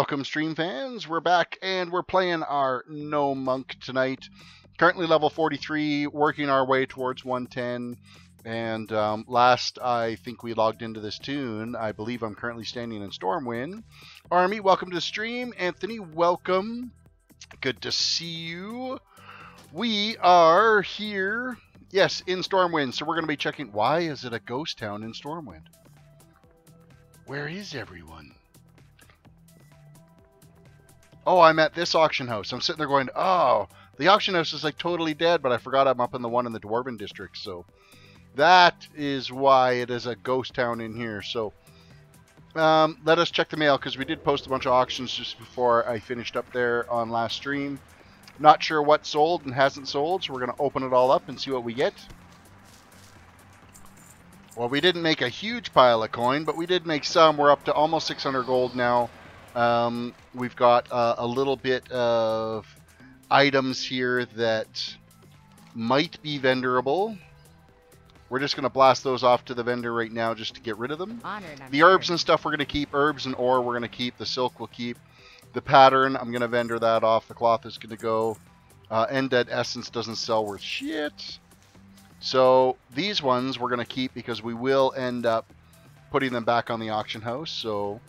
Welcome, stream fans. We're back and we're playing our Gnome Monk tonight. Currently level 43, working our way towards 110. And last I think we logged into this toon, I believe I'm currently standing in Stormwind. Army, welcome to the stream. Anthony, welcome. Good to see you. We are here, yes, in Stormwind. So we're going to be checking, why is it a ghost town in Stormwind? Where is everyone? Oh, I'm at this auction house. I'm sitting there going, oh, the auction house is like totally dead, but I forgot I'm up in the one in the Dwarven district. So that is why it is a ghost town in here. So let us check the mail, because we did post a bunch of auctions just before I finished up there on last stream. Not sure what sold and hasn't sold, so we're going to open it all up and see what we get. Well, we didn't make a huge pile of coin, but we did make some. We're up to almost 600 gold now. We've got a little bit of items here that might be vendorable. We're just going to blast those off to the vendor right now just to get rid of them. The herbs and stuff we're going to keep. Herbs and ore we're going to keep. The silk we'll keep. The pattern, I'm going to vendor that off. The cloth is going to go. Undead essence doesn't sell worth shit. So these ones we're going to keep because we will end up putting them back on the auction house. So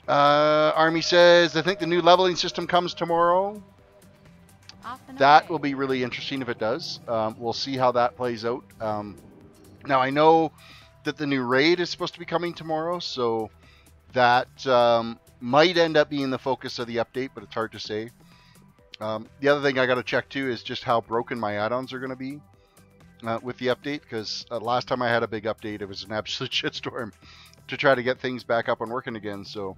Army says, I think the new leveling system comes tomorrow. That will be really interesting if it does. We'll see how that plays out. Now, I know that the new raid is supposed to be coming tomorrow, so that might end up being the focus of the update, but it's hard to say. The other thing I got to check, too, is just how broken my add-ons are going to be with the update, because last time I had a big update, it was an absolute shitstorm to try to get things back up and working again, so...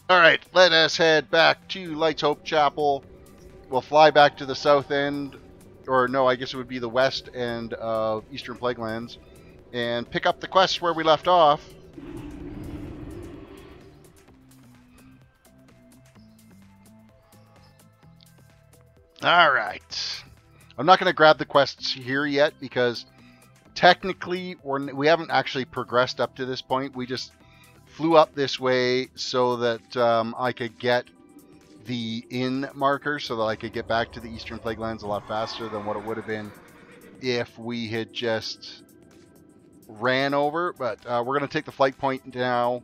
Alright, let us head back to Lights Hope Chapel. We'll fly back to the south end, or no, I guess it would be the west end of Eastern Plaguelands, and pick up the quest where we left off. Alright. I'm not going to grab the quests here yet, because technically we haven't actually progressed up to this point. We just flew up this way so that I could get the inn marker, so that I could get back to the Eastern Plaguelands a lot faster than what it would have been if we had just ran over. But we're going to take the flight point now.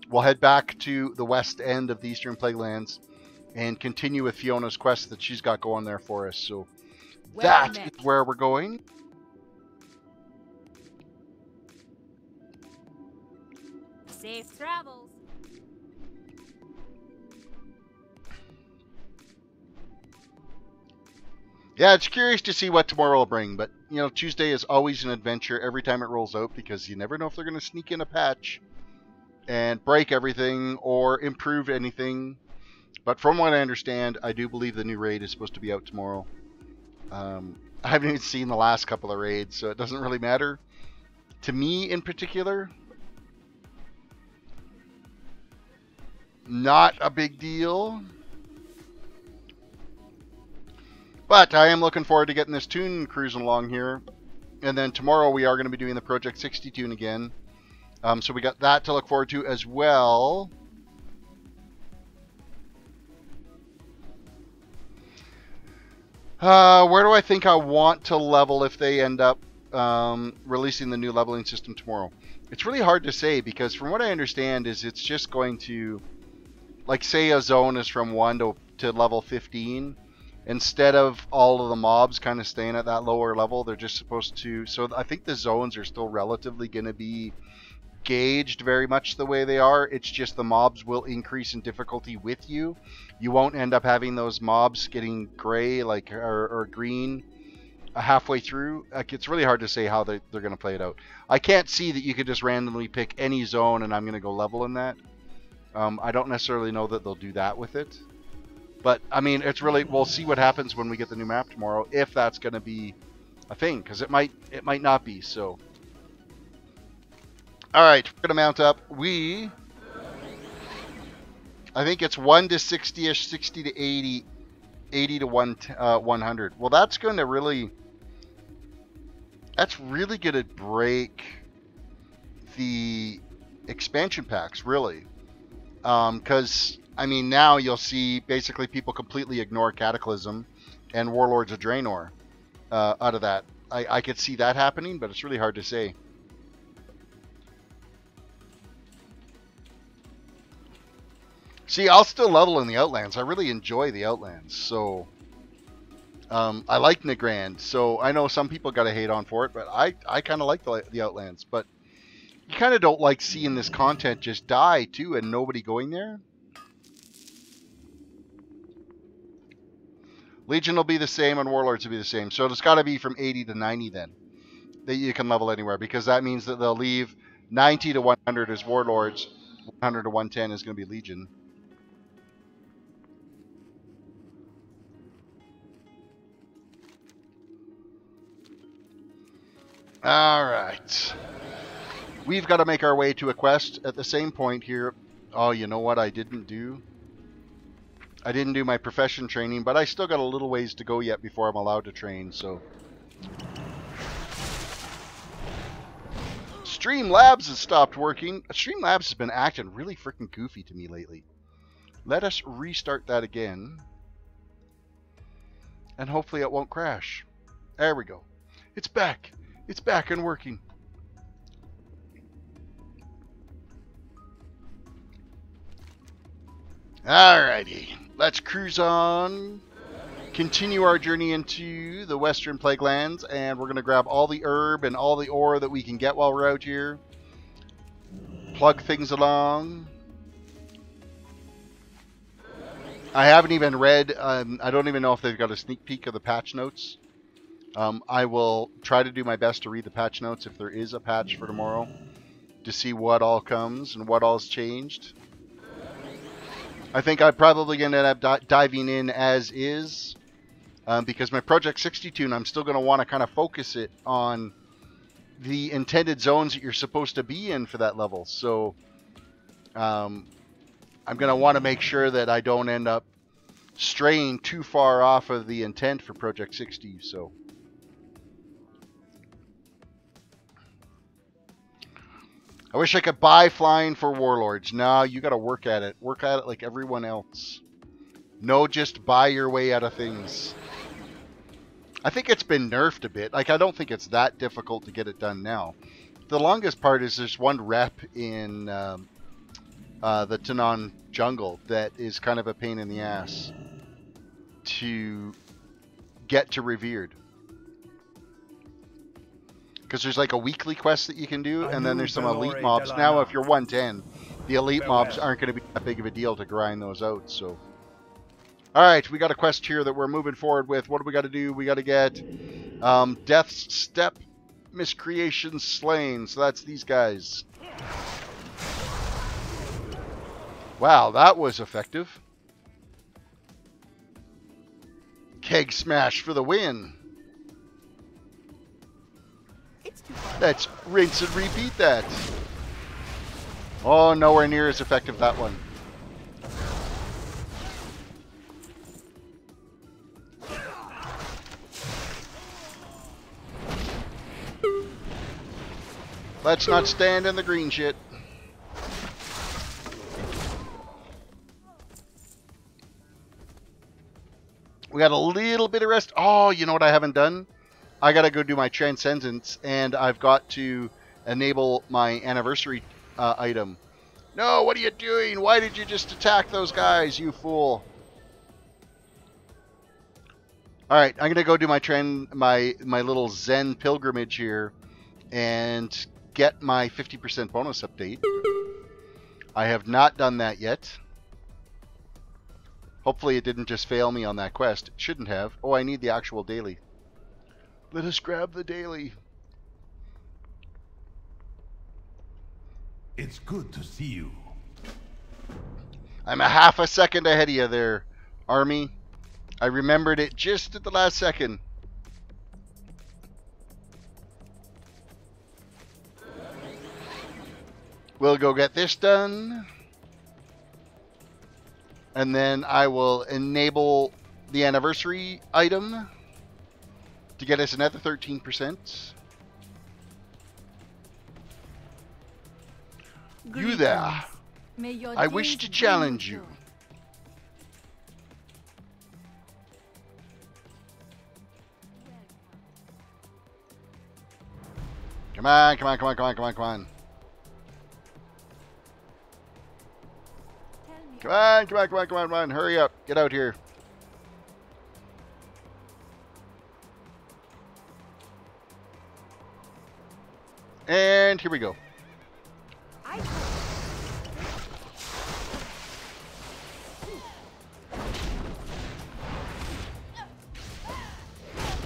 We'll head back to the west end of the Eastern Plaguelands and continue with Fiona's quest that she's got going there for us. So that is where we're going. Safe travels. Yeah, it's curious to see what tomorrow will bring, but, you know, Tuesday is always an adventure every time it rolls out, because you never know if they're going to sneak in a patch and break everything or improve anything. But from what I understand, I do believe the new raid is supposed to be out tomorrow. I haven't even seen the last couple of raids, so it doesn't really matter. To me in particular, not a big deal. But I am looking forward to getting this toon cruising along here. And then tomorrow we are going to be doing the Project 60 toon again. So we got that to look forward to as well. Where do I think I want to level if they end up releasing the new leveling system tomorrow? It's really hard to say, because from what I understand is it's just going to, like, say a zone is from 1 to level 15. Instead of all of the mobs kind of staying at that lower level, they're just supposed to... So I think the zones are still relatively going to be gauged very much the way they are. It's just the mobs will increase in difficulty with you. You won't end up having those mobs getting gray or green halfway through. Like, it's really hard to say how they're going to play it out. I can't see that you could just randomly pick any zone and I'm going to go level in that. I don't necessarily know that they'll do that with it. But, I mean, it's really... We'll see what happens when we get the new map tomorrow, if that's going to be a thing. Because it might not be, so... Alright, we're going to mount up. I think it's 1 to 60-ish, 60 to 80, 80 to 100. Well, that's going to really... That's really going to break the expansion packs, really. Because, I mean, now you'll see basically people completely ignore Cataclysm and Warlords of Draenor out of that. I could see that happening, but it's really hard to say. See, I'll still level in the Outlands. I really enjoy the Outlands, so... I like Nagrand, so I know some people got to hate on for it, but I kind of like the Outlands. But you kind of don't like seeing this content just die, too, and nobody going there. Legion will be the same, and Warlords will be the same. So it's got to be from 80 to 90, then, that you can level anywhere, because that means that they'll leave 90 to 100 as Warlords, 100 to 110 is going to be Legion. Alright. We've got to make our way to a quest at the same point here. Oh, you know what I didn't do? I didn't do my profession training, but I still got a little ways to go yet before I'm allowed to train, so... Streamlabs has stopped working. Streamlabs has been acting really freaking goofy to me lately. Let us restart that again. And hopefully it won't crash. There we go. It's back. It's back and working. Alrighty. Let's cruise on. Continue our journey into the Western Plaguelands, and we're going to grab all the herb and all the ore that we can get while we're out here. Plug things along. I haven't even read, I don't even know if they've got a sneak peek of the patch notes. I will try to do my best to read the patch notes if there is a patch for tomorrow, to see what all comes and what all's changed. I think I'm probably going to end up diving in as is, because my Project 60 toon, I'm still going to want to kind of focus it on the intended zones that you're supposed to be in for that level. So I'm going to want to make sure that I don't end up straying too far off of the intent for Project 60. So I wish I could buy flying for Warlords. No, you got to work at it. Work at it like everyone else. No, just buy your way out of things. I think it's been nerfed a bit. Like, I don't think it's that difficult to get it done now. The longest part is there's one rep in the Tanon jungle that is kind of a pain in the ass to get to Revered. Because there's like a weekly quest that you can do, and then there's some elite mobs. Now, if you're 110, the elite mobs aren't going to be that big of a deal to grind those out. So, all right, we got a quest here that we're moving forward with. What do we got to do? We got to get Death's Step, Miscreation Slain. So that's these guys. Wow, that was effective. Keg Smash for the win. Let's rinse and repeat that. Oh, nowhere near as effective, that one. Let's not stand in the green shit. We got a little bit of rest. Oh, you know what I haven't done? I gotta go do my Transcendence, and I've got to enable my anniversary item. No, what are you doing? Why did you just attack those guys, you fool? Alright, I'm gonna go do my little Zen pilgrimage here and get my 50% bonus update. I have not done that yet. Hopefully it didn't just fail me on that quest. It shouldn't have. Oh, I need the actual daily. Let us grab the daily. It's good to see you. I'm a half a second ahead of you there, Army. I remembered it just at the last second. We'll go get this done. And then I will enable the anniversary item to get us another 13%. You there. May your I wish days to bring challenge you. joy. Come on, come on, come on, come on, come on, come on. Tell me Come on, come on, come on, come on, come on. Hurry up. Get out here. And here we go.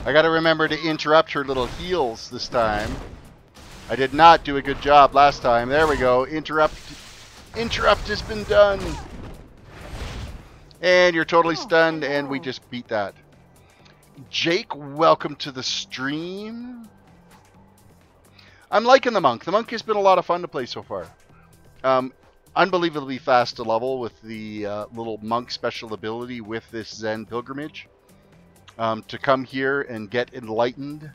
I gotta remember to interrupt her little heals this time. I did not do a good job last time. There we go. Interrupt has been done. And you're totally stunned, and we just beat that. Jake, welcome to the stream. I'm liking the Monk. The Monk has been a lot of fun to play so far. Unbelievably fast to level with the little Monk special ability with this Zen pilgrimage. To come here and get enlightened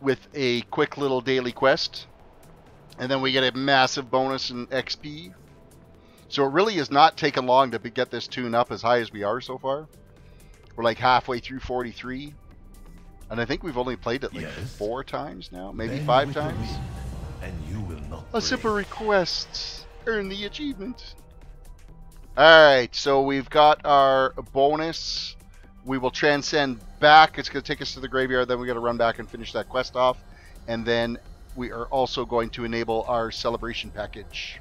with a quick little daily quest. And then we get a massive bonus in XP. So it really is not taken long to get this toon up as high as we are so far. We're like halfway through 43. And I think we've only played it like 4 times now, maybe 5 times. And you will not a simple request. Earn the achievement. Alright, so we've got our bonus. We will transcend back. It's going to take us to the graveyard. Then we got to run back and finish that quest off. And then we are also going to enable our celebration package.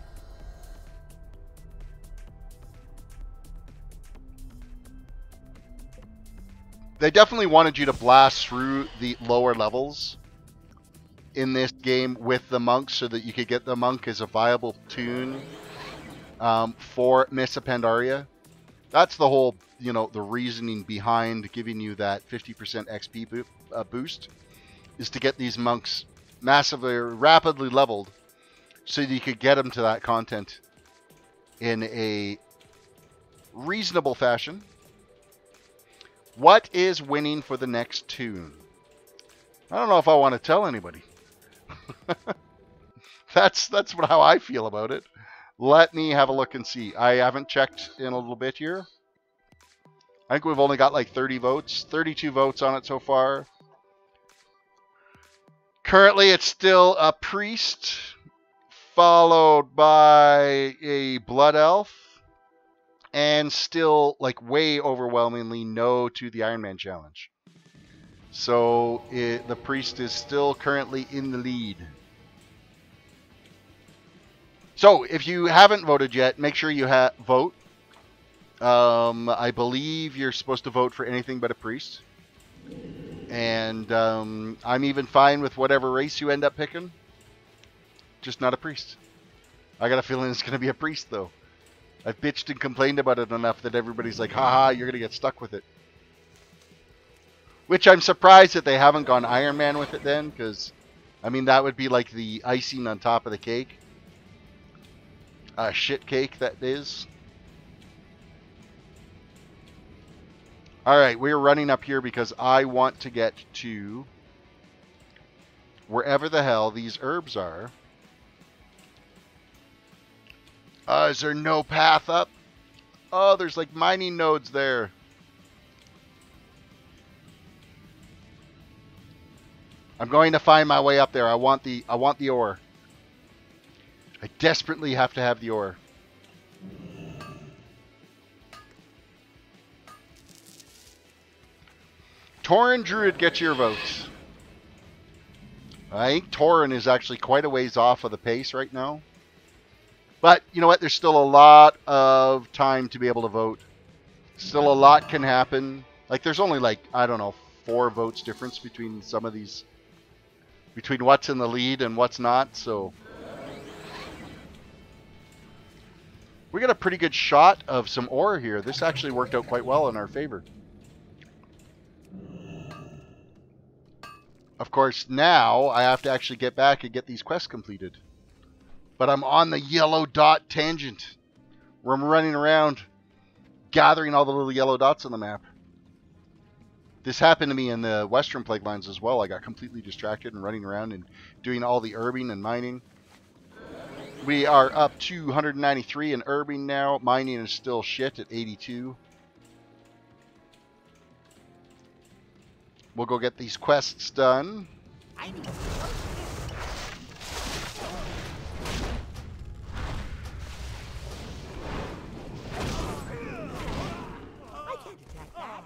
They definitely wanted you to blast through the lower levels in this game with the Monk so that you could get the Monk as a viable toon for Miss Pandaria. That's the whole, you know, the reasoning behind giving you that 50% XP boost, is to get these monks massively, rapidly leveled so that you could get them to that content in a reasonable fashion. What is winning for the next toon? I don't know if I want to tell anybody. That's how I feel about it. Let me have a look and see. I haven't checked in a little bit here. I think we've only got like 30 votes. 32 votes on it so far. Currently, it's still a priest, followed by a blood elf, and still like way overwhelmingly no to the Iron Man challenge. So the priest is still currently in the lead. So if you haven't voted yet, make sure you vote. I believe you're supposed to vote for anything but a priest. And I'm even fine with whatever race you end up picking. Just not a priest. I got a feeling it's going to be a priest, though. I've bitched and complained about it enough that everybody's like, haha, you're going to get stuck with it. Which I'm surprised that they haven't gone Iron Man with it then, because, I mean, that would be like the icing on top of the cake. Shit cake, that is. Alright, we're running up here because I want to get to wherever the hell these herbs are. Is there no path up? Oh, there's like mining nodes there. I'm going to find my way up there. I want the ore. I desperately have to have the ore. Tauren Druid, get your votes. I think Tauren is actually quite a ways off of the pace right now. But, you know what? There's still a lot of time to be able to vote. Still a lot can happen. Like, there's only like, I don't know, 4 votes difference between some of these. Between what's in the lead and what's not, so. We got a pretty good shot of some ore here. This actually worked out quite well in our favor. Of course, now I have to actually get back and get these quests completed. But I'm on the yellow dot tangent, where I'm running around gathering all the little yellow dots on the map. This happened to me in the Western Plaguelands as well. I got completely distracted and running around and doing all the herbing and mining. We are up to 193 in Urbing now. Mining is still shit at 82. We'll go get these quests done. I need I can't attack that.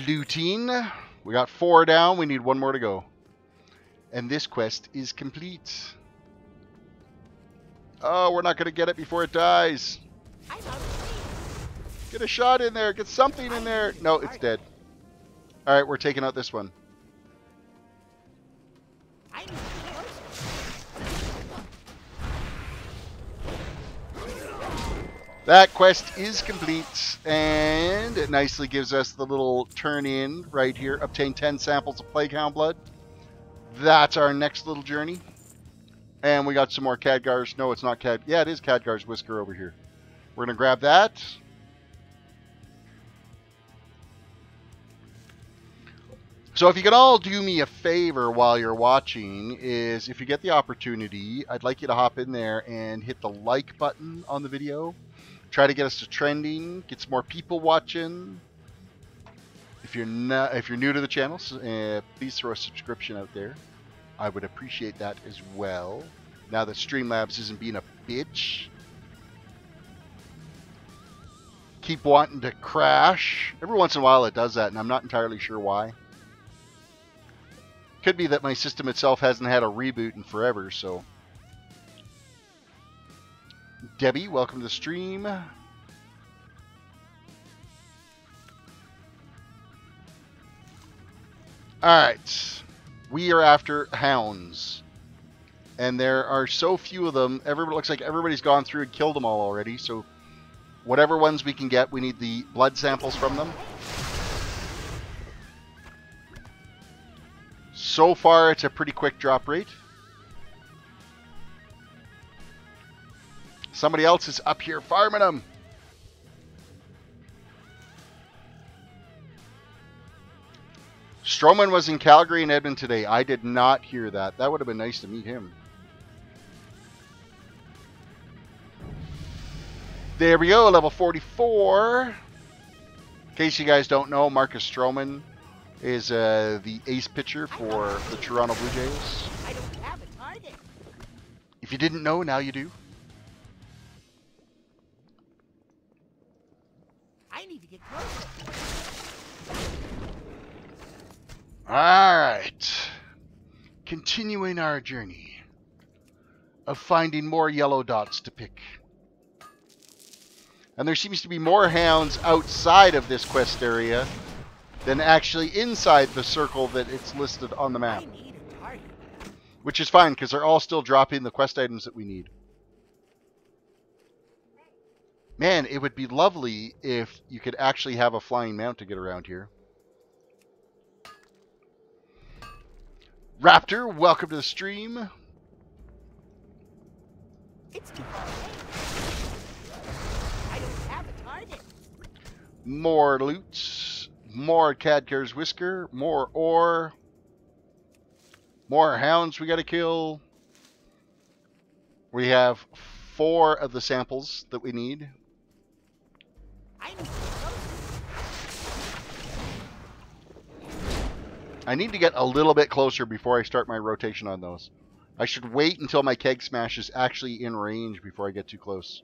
Looting. We got 4 down. We need 1 more to go. And this quest is complete. Oh, we're not going to get it before it dies. I'm out of Get a shot in there. Get something in there. No, it's dead. All right, we're taking out this one. I need That quest is complete, and it nicely gives us the little turn in right here. Obtain 10 samples of Plaguehound blood. That's our next little journey. And we got some more Khadgar's. No, it's not Khad. Yeah, it is Khadgar's whisker over here. We're going to grab that. So if you can all do me a favor while you're watching, is if you get the opportunity, I'd like you to hop in there and hit the like button on the video. Try to get us to trending, get some more people watching. If you're new to the channel, please throw a subscription out there. I would appreciate that as well. Now that Streamlabs isn't being a bitch. Keep wanting to crash. Every once in a while it does that, and I'm not entirely sure why. Could be that my system itself hasn't had a reboot in forever, so. Debbie, welcome to the stream. Alright. We are after hounds. And there are so few of them. Looks like everybody's gone through and killed them all already. So whatever ones we can get, we need the blood samples from them. So far, it's a pretty quick drop rate. Somebody else is up here farming them. Stroman was in Calgary and Edmonton today. I did not hear that. That would have been nice to meet him. There we go, level 44. In case you guys don't know, Marcus Stroman is the ace pitcher for the Toronto Blue Jays. I don't have a target. If you didn't know, now you do. I need to get closer. Alright. Continuing our journey of finding more yellow dots to pick. And there seems to be more hounds outside of this quest area than actually inside the circle that it's listed on the map. I need a target. Which is fine, because they're all still dropping the quest items that we need. Man, it would be lovely if you could actually have a flying mount to get around here. Raptor, welcome to the stream. It's too far away. I don't have a target. More loot. More Khadgar's whisker. More ore. More hounds we gotta kill. We have 4 of the samples that we need. I need to get closer. I need to get a little bit closer before I start my rotation on those. I should wait until my keg smash is actually in range before I get too close.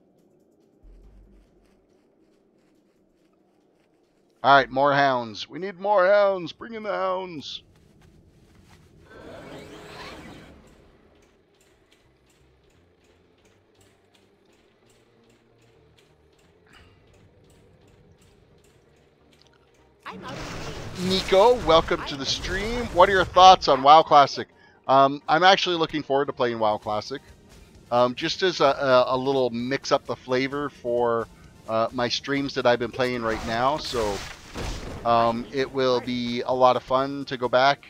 Alright, more hounds. We need more hounds. Bring in the hounds. I'm out of Nico, welcome to the stream. What are your thoughts on WoW Classic? I'm actually looking forward to playing WoW Classic. Just as a little mix up the flavor for my streams that I've been playing right now. So it will be a lot of fun to go back,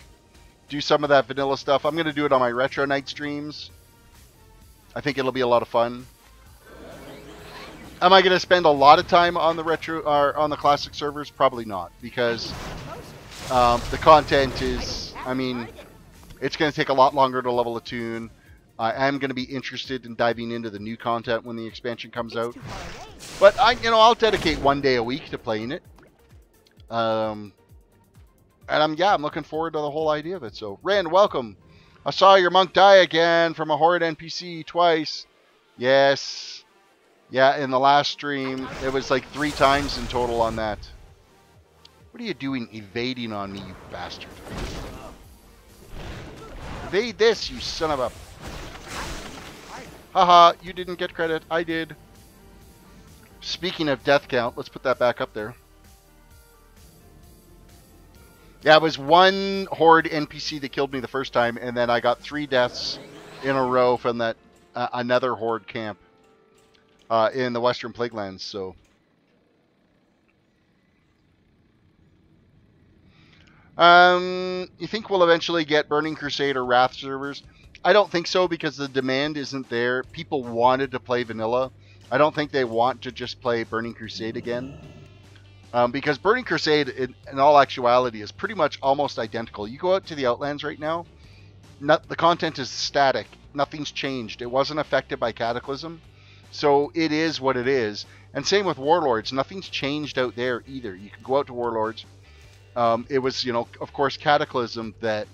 do some of that vanilla stuff. I'm going to do it on my Retro Night streams. I think it'll be a lot of fun. Am I going to spend a lot of time on the retro or on the classic servers? Probably not, because the content is, I mean, it's going to take a lot longer to level a toon. I am going to be interested in diving into the new content when the expansion comes It's out. too far away. But I'll dedicate one day a week to playing it. And I'm looking forward to the whole idea of it. So, Ren, welcome. I saw your monk die again from a horrid NPC twice. Yes. Yeah, in the last stream, it was like 3 times in total on that. What are you doing evading on me, you bastard? Evade this, you son of a... Haha, you didn't get credit. I did. Speaking of death count, let's put that back up there. Yeah, it was 1 horde NPC that killed me the first time, and then I got 3 deaths in a row from that another horde camp in the Western Plaguelands. So, you think we'll eventually get Burning Crusade or Wrath servers? I don't think so, because the demand isn't there. People wanted to play vanilla. I don't think they want to just play Burning Crusade again. Because Burning Crusade, in all actuality, is pretty much almost identical. You go out to the Outlands right now, the content is static. Nothing's changed. It wasn't affected by Cataclysm. So it is what it is. And same with Warlords. Nothing's changed out there either. You can go out to Warlords. It was, of course, Cataclysm that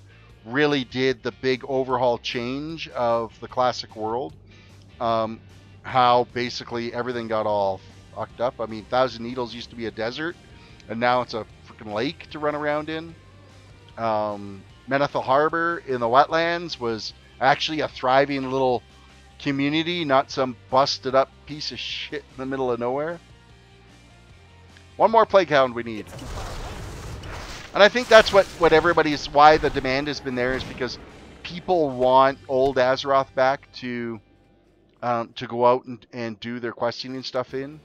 really did the big overhaul change of the classic world. How basically everything got all fucked up. I mean, Thousand Needles used to be a desert, and now it's a freaking lake to run around in. Menethil Harbor in the wetlands was actually a thriving little community, not some busted up piece of shit in the middle of nowhere. One more Plague Hound we need. And I think that's what everybody's, why the demand has been there, is because people want old Azeroth back to go out and do their questing and stuff in.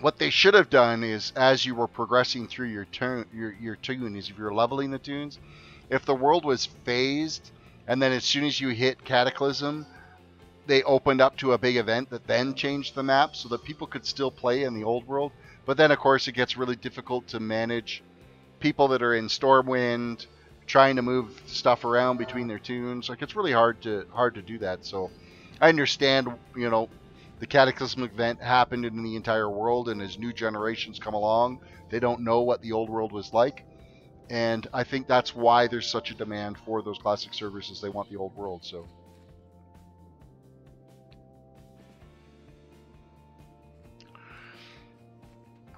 What they should have done is, as you were progressing through your toon, is if you're leveling the toons, if the world was phased, and then as soon as you hit Cataclysm, they opened up to a big event that then changed the map so that people could still play in the old world. But then, of course, it gets really difficult to manage people that are in Stormwind, trying to move stuff around between their toons. Like, it's really hard to do that. So I understand, the Cataclysmic event happened in the entire world, and as new generations come along, they don't know what the old world was like. And I think that's why there's such a demand for those classic servers, is they want the old world. So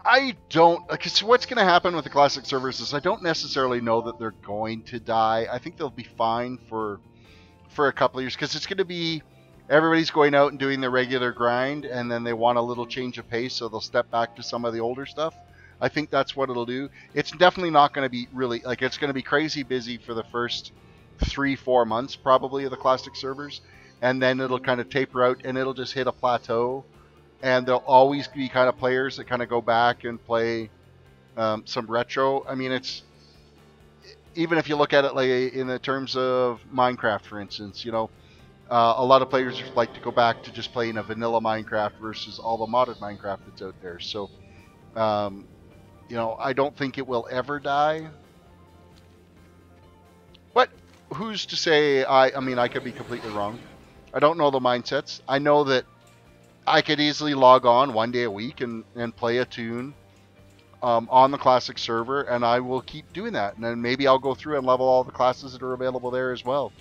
I don't... Because what's going to happen with the classic servers is I don't necessarily know that they're going to die. I think they'll be fine for a couple of years, because it's going to be... Everybody's going out and doing their regular grind, and then they want a little change of pace, so they'll step back to some of the older stuff. I think that's what it'll do. It's definitely not going to be really... Like, it's going to be crazy busy for the first 3-4 months, probably, of the classic servers. And then it'll kind of taper out, and it'll just hit a plateau. And there'll always be kind of players that kind of go back and play some retro. I mean, it's... Even if you look at it like in the terms of Minecraft, for instance, a lot of players like to go back to just playing a vanilla Minecraft versus all the modded Minecraft that's out there. So, I don't think it will ever die. But who's to say? I mean, I could be completely wrong. I don't know the mindsets. I know that I could easily log on one day a week and play a toon on the classic server, and I will keep doing that. And then maybe I'll go through and level all the classes that are available there as well.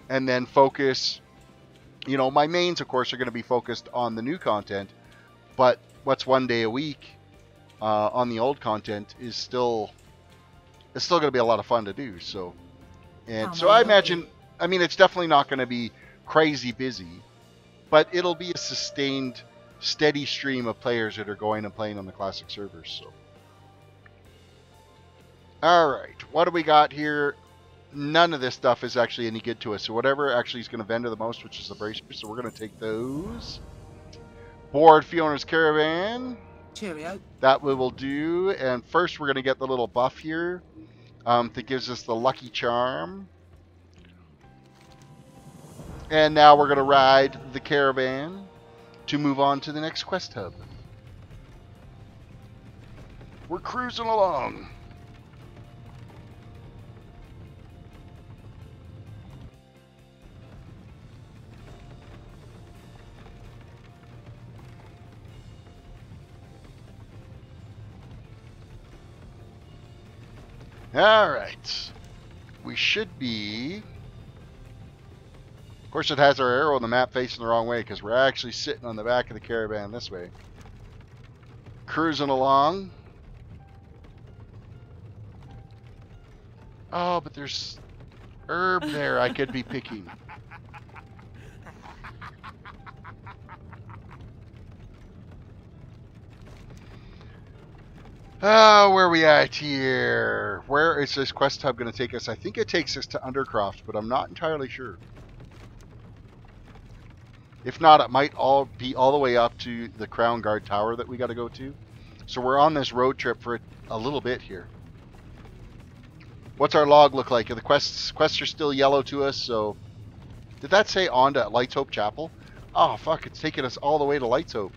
And then focus... my mains, of course, are going to be focused on the new content, but what's one day a week on the old content is still going to be a lot of fun to do. So, I imagine, I mean, it's definitely not going to be crazy busy, but it'll be a sustained, steady stream of players that are going and playing on the classic servers. So, all right, what do we got here? None of this stuff is actually any good to us. So whatever actually is going to vendor the most, which is the bracers, so we're going to take those. Board Fiona's Caravan. Cheerio. That we will do. And first we're going to get the little buff here that gives us the Lucky Charm. And now we're going to ride the Caravan to move on to the next quest hub. We're cruising along. Alright. We should be... Of course, it has our arrow on the map facing the wrong way because we're actually sitting on the back of the caravan this way. Cruising along. Oh, but there's herb there I could be picking. Oh, where are we at here? Where is this quest hub going to take us? I think it takes us to Undercroft, but I'm not entirely sure. If not, it might all be all the way up to the Crown Guard Tower that we got to go to. So we're on this road trip for a little bit here. What's our log look like? The quests are still yellow to us, so... Did that say on to Lights Hope Chapel? Oh, fuck, it's taking us all the way to Lights Hope.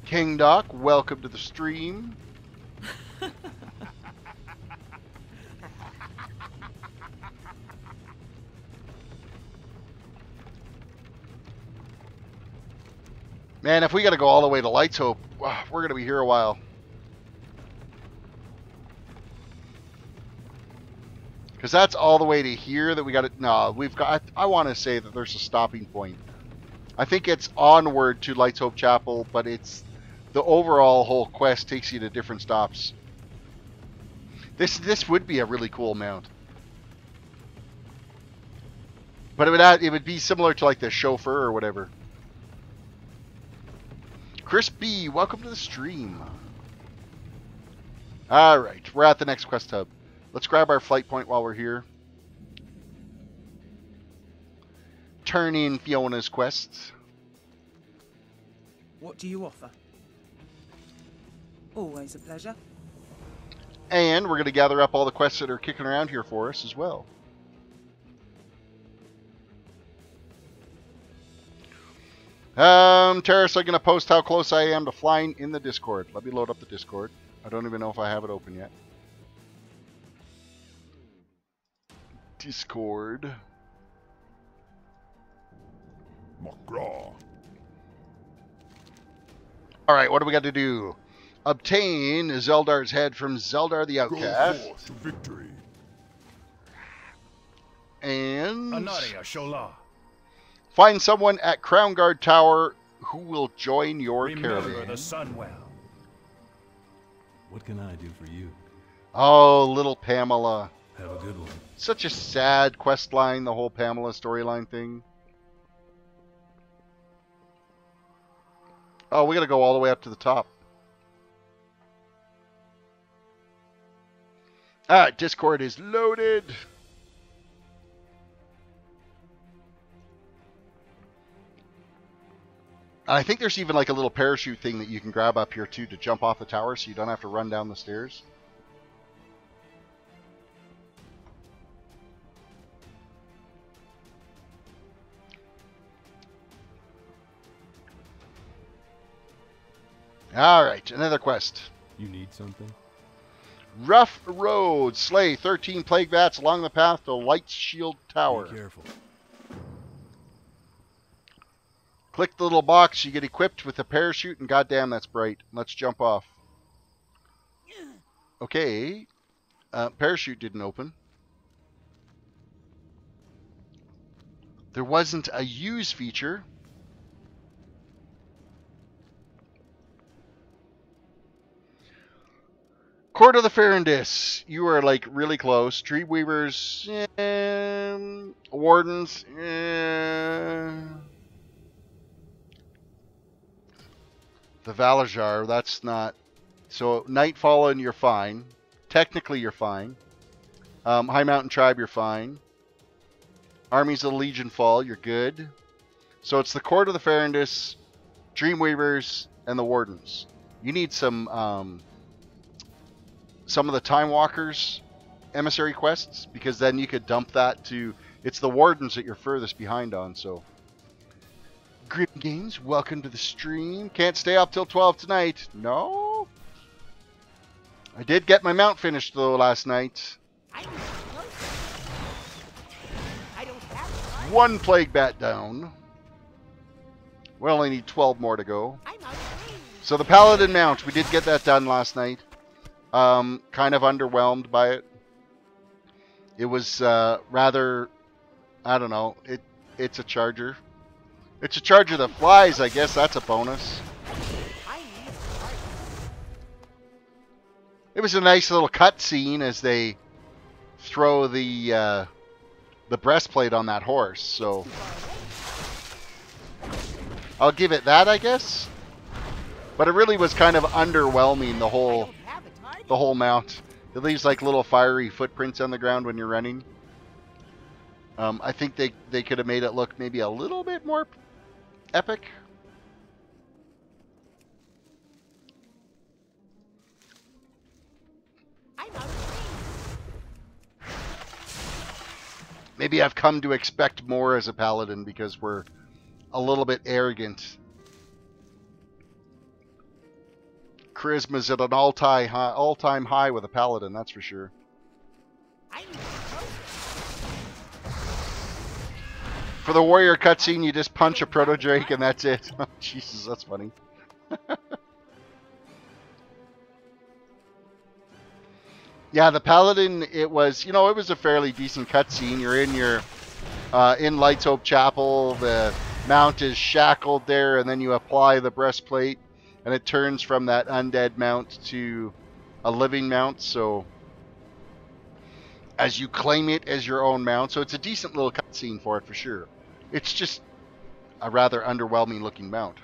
King Doc, welcome to the stream. Man, if we got to go all the way to Lights Hope, we're going to be here a while. Because that's all the way to here that we got to... No, we've got... I want to say that there's a stopping point. I think it's onward to Lights Hope Chapel, but it's... The overall whole quest takes you to different stops. This would be a really cool mount. But it would be similar to like the chauffeur or whatever. Chris B, welcome to the stream. Alright, we're at the next quest hub. Let's grab our flight point while we're here. Turn in Fiona's quests. What do you offer? Always a pleasure. And we're going to gather up all the quests that are kicking around here for us as well. Terris, I'm going to post how close I am to flying in the Discord. Let me load up the Discord. I don't even know if I have it open yet. Discord. McGraw. Alright, what do we got to do? Obtain Zeldar's head from Zeldar the Outcast. Go forth to victory. And Anaria Shola. find someone at Crown Guard Tower who will join your Remember caravan. the sun well. What can I do for you? Oh, little Pamela. Have a good one. Such a sad quest line, the whole Pamela storyline thing. Oh, we gotta go all the way up to the top. Alright, Discord is loaded. I think there's even like a little parachute thing that you can grab up here too to jump off the tower so you don't have to run down the stairs. Alright, another quest. You need something? Rough Road. Slay 13 plague bats along the path to Light Shield Tower. Be careful. Click the little box, you get equipped with a parachute, and goddamn, that's bright. Let's jump off. Okay. Parachute didn't open. There wasn't a use feature. Court of the Ferendis. You are like really close. Dreamweavers. Wardens. The Valajar, that's not... So, Nightfall, and you're fine. Technically, you're fine. High Mountain Tribe, you're fine. Armies of the Legion Fall, you're good. So, it's the Court of the Ferendis, Dreamweavers, and the Wardens. You need some of the Time Walkers emissary quests, because then you could dump that to... It's the Wardens that you're furthest behind on, so... Grim Games, welcome to the stream. Can't stay up till 12 tonight. No? I did get my mount finished, though, last night. I'm close. I don't have time. One plague bat down. We only need 12 more to go. I'm out of range. So the Paladin mount, we did get that done last night. Kind of underwhelmed by it. It was rather, I don't know. It's a charger. It's a charger that flies. I guess that's a bonus. I need a target. It was a nice little cutscene as they throw the breastplate on that horse. So I'll give it that, I guess. But it really was kind of underwhelming, the I whole don't have a target. mount. It leaves like little fiery footprints on the ground when you're running. I think they could have made it look maybe a little bit more epic. I'm out of range. Maybe I've come to expect more as a paladin because we're a little bit arrogant. Charisma's at an all-time high with a paladin, that's for sure. I need a target. For the warrior cutscene, you just punch a proto drake and that's it. Oh, Jesus, that's funny. Yeah, the paladin, it was a fairly decent cutscene. You're in your in Light's Hope Chapel. The mount is shackled there, and then you apply the breastplate, and it turns from that undead mount to a living mount. So as you claim it as your own mount, so it's a decent little cutscene for it for sure. It's just a rather underwhelming looking mount.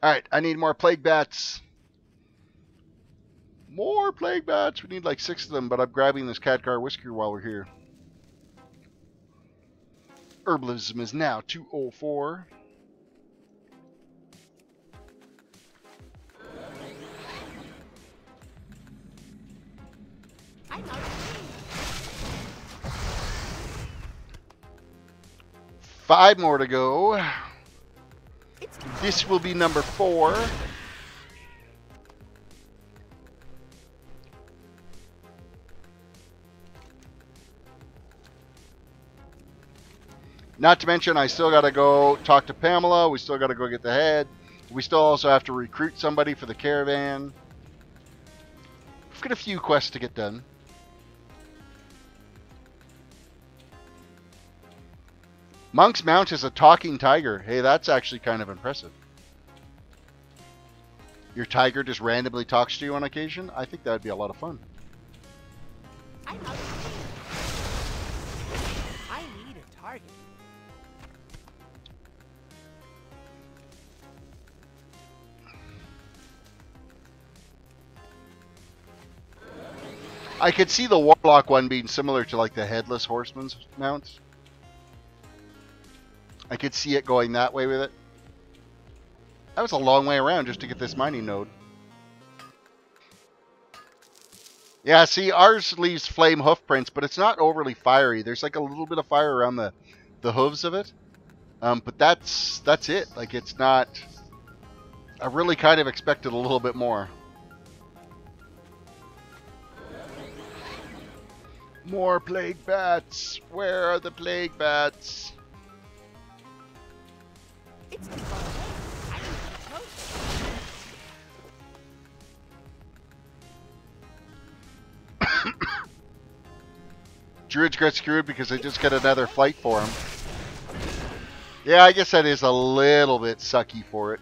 Alright, I need more plague bats. More plague bats. We need like 6 of them, but I'm grabbing this Khadgar whisker while we're here. Herbalism is now 204. I'm out of range. 5 more to go. It's This will be number 4. Not to mention, I still got to go talk to Pamela. We still got to go get the head. We still also have to recruit somebody for the caravan. We've got a few quests to get done. Monk's mount is a talking tiger. Hey, that's actually kind of impressive. Your tiger just randomly talks to you on occasion? I think that would be a lot of fun. I'm out of range. I need a target. I could see the Warlock one being similar to like the Headless Horseman's mount. I could see it going that way with it. That was a long way around just to get this mining node. Yeah, see, ours leaves flame hoof prints, but it's not overly fiery. There's like a little bit of fire around the hooves of it. But that's it. Like, it's not... I really kind of expected a little bit more. More plague bats. Where are the plague bats? It's too far away. I need to get closer. Druids got screwed because I just got another fight for him. Yeah, I guess that is a little bit sucky for it.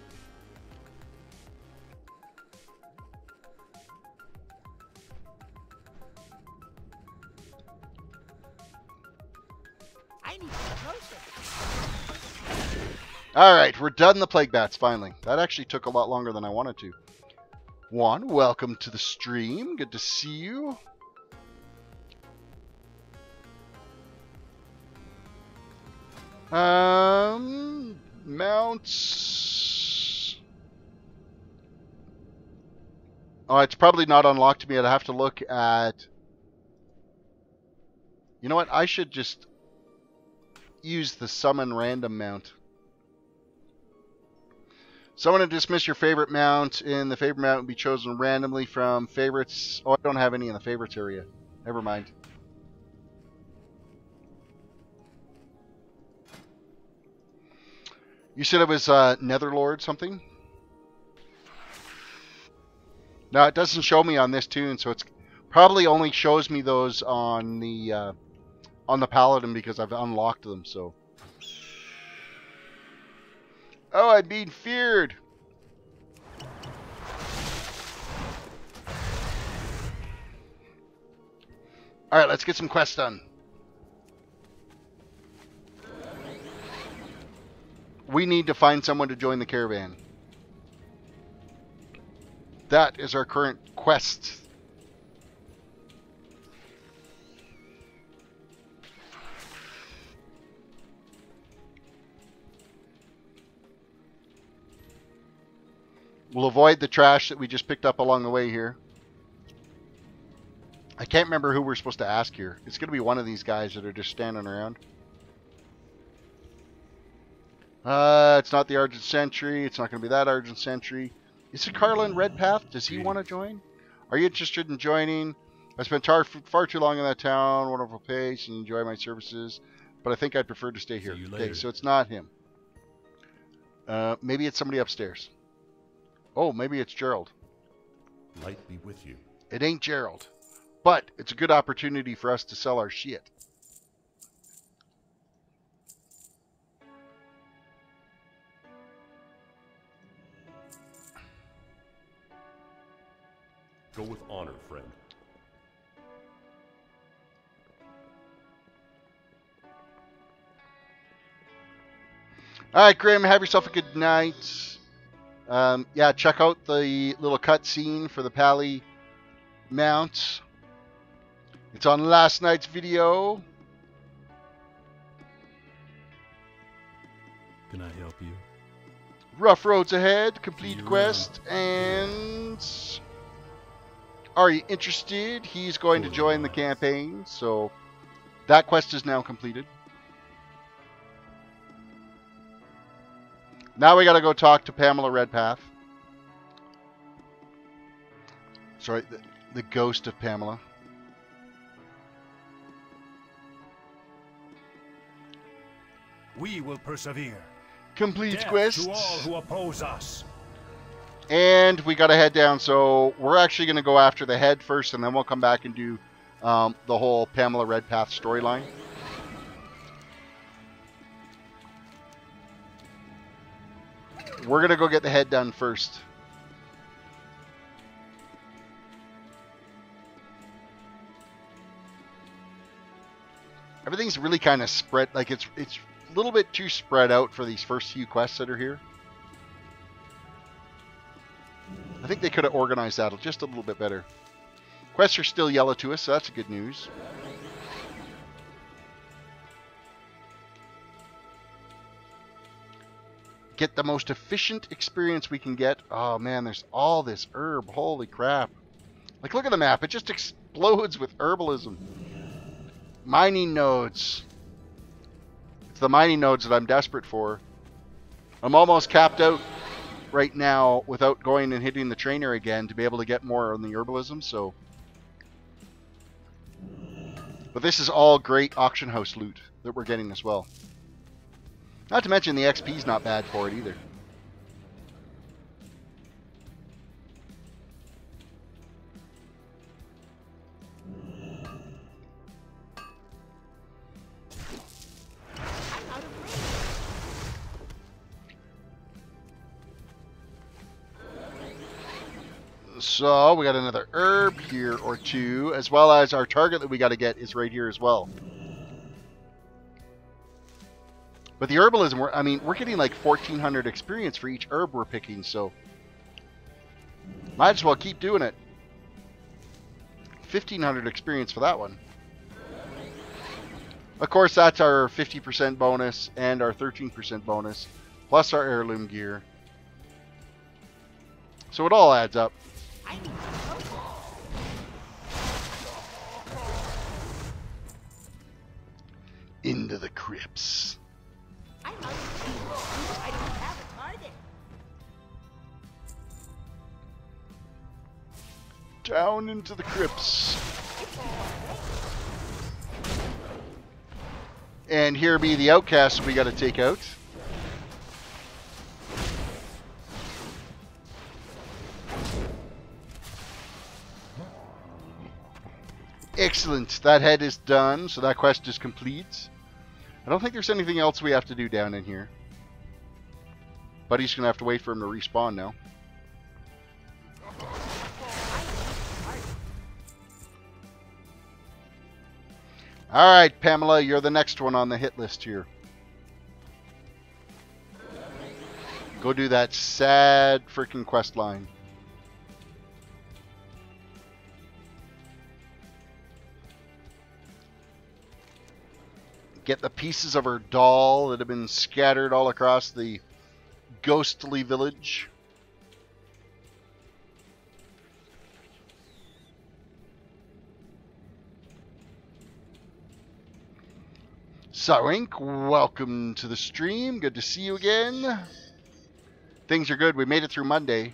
I need to get closer. Alright, we're done the plague bats, finally. That actually took a lot longer than I wanted to. Juan, welcome to the stream. Good to see you. Mounts. Oh, it's probably not unlocked to me. I'd have to look at... You know what? I should just use the summon random mount. Summon and dismiss your favorite mount, and the favorite mount will be chosen randomly from favorites. Oh, I don't have any in the favorites area. Never mind. You said it was Netherlord something? No, it doesn't show me on this toon, so it's probably only shows me those on the Paladin because I've unlocked them, so. Oh, I'm being feared! Alright, let's get some quests done. We need to find someone to join the caravan. That is our current quest. We'll avoid the trash that we just picked up along the way here. I can't remember who we're supposed to ask here. It's going to be one of these guys that are just standing around. It's not the Argent Sentry. It's not going to be that Argent Sentry. Is it Pamela Redpath? Does he want to join? Are you interested in joining? I spent far too long in that town. Wonderful pace and enjoy my services. But I think I'd prefer to stay here. Okay, so it's not him. Maybe it's somebody upstairs. Oh, maybe it's Gerald. Light be with you. It ain't Gerald. But it's a good opportunity for us to sell our shit. Go with honor, friend. Alright, Grim, have yourself a good night. Yeah, check out the little cutscene for the Pally mount. It's on last night's video. Can I help you? Rough roads ahead, complete quest, and are you interested? He's going to join the campaign, so that quest is now completed. Now we gotta go talk to Pamela Redpath. Sorry, the ghost of Pamela. We will persevere. Complete Death quest. to all who oppose us. And we gotta head down, so we're actually gonna go after the head first, and then we'll come back and do the whole Pamela Redpath storyline. We're gonna go get the head done first. Everything's really kind of spread, like it's a little bit too spread out for these first few quests that are here. I think they could have organized that just a little bit better. Quests are still yellow to us, so that's good news. Get the most efficient experience we can get. Oh man, there's all this herb. Holy crap. Like, look at the map. It just explodes with herbalism. Mining nodes. It's the mining nodes that I'm desperate for. I'm almost capped out right now without going and hitting the trainer again to be able to get more on the herbalism, so. But this is all great auction house loot that we're getting as well. Not to mention the XP's not bad for it either. So we got another herb here or two, as well as our target that we got to get is right here as well. But the herbalism, I mean, we're getting like 1,400 experience for each herb we're picking, so might as well keep doing it. 1,500 experience for that one. Of course, that's our 50% bonus and our 13% bonus, plus our heirloom gear. So it all adds up. Into the crypts. I don't have a target. Down into the crypts. And here be the outcasts we got to take out. Excellent. That head is done, so that quest is complete. I don't think there's anything else we have to do down in here. Buddy's going to have to wait for him to respawn now. Alright, Pamela, you're the next one on the hit list here. Go do that sad freaking quest line. Get the pieces of her doll that have been scattered all across the ghostly village. Sarink, welcome to the stream. Good to see you again. Things are good. We made it through Monday.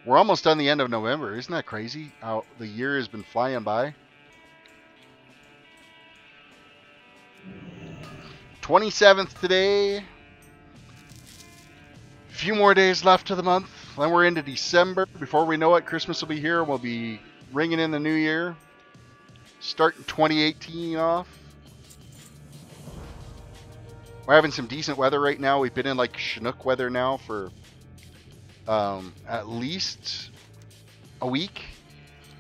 We're almost done the end of November. Isn't that crazy? How the year has been flying by. 27th today. Few more days left of the month. Then we're into December. Before we know it, Christmas will be here. We'll be ringing in the new year. Starting 2018 off. We're having some decent weather right now. We've been in like Chinook weather now for at least a week.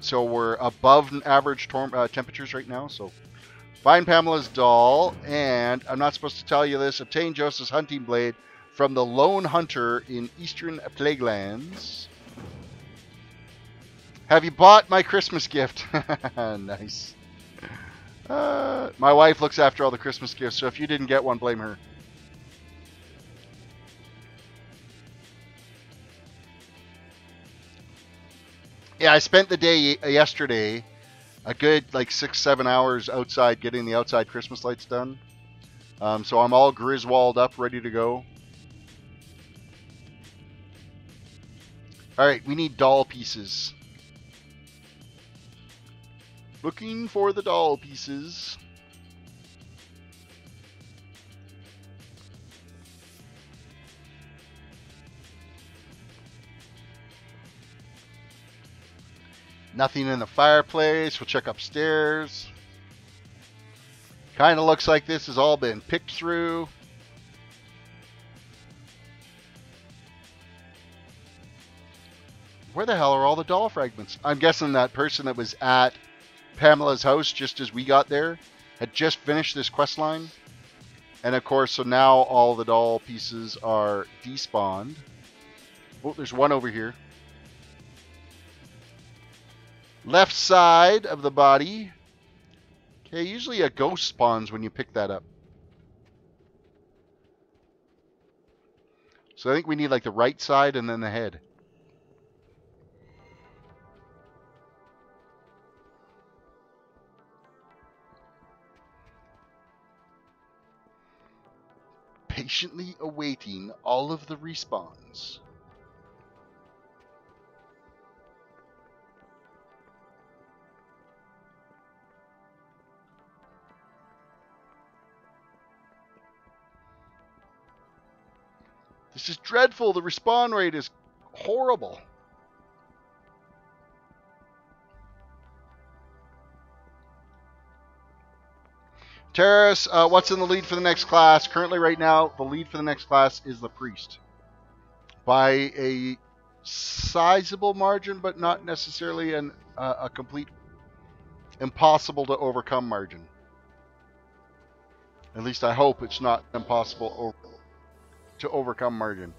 So we're above average temperatures right now. So find Pamela's doll. And I'm not supposed to tell you this. Obtain Joseph's hunting blade from the lone hunter in eastern Plaguelands. Have you bought my Christmas gift? Nice. My wife looks after all the Christmas gifts, so if you didn't get one, blame her. Yeah, I spent the day yesterday, a good like 6-7 hours outside getting the outside Christmas lights done. So I'm all Griswold up, ready to go. Alright, we need doll pieces. Looking for the doll pieces. Nothing in the fireplace. We'll check upstairs. Kind of looks like this has all been picked through. Where the hell are all the doll fragments? I'm guessing that person that was at Pamela's house just as we got there had just finished this quest line. And of course, so now all the doll pieces are despawned. Oh, there's one over here. Left side of the body. Okay, usually a ghost spawns when you pick that up. So I think we need like the right side and then the head. Patiently awaiting all of the respawns. This is dreadful. The respawn rate is horrible. Terris, what's in the lead for the next class? Currently, right now, the lead for the next class is the priest. By a sizable margin, but not necessarily a complete impossible to overcome margin. At least I hope it's not impossible to overcome margin.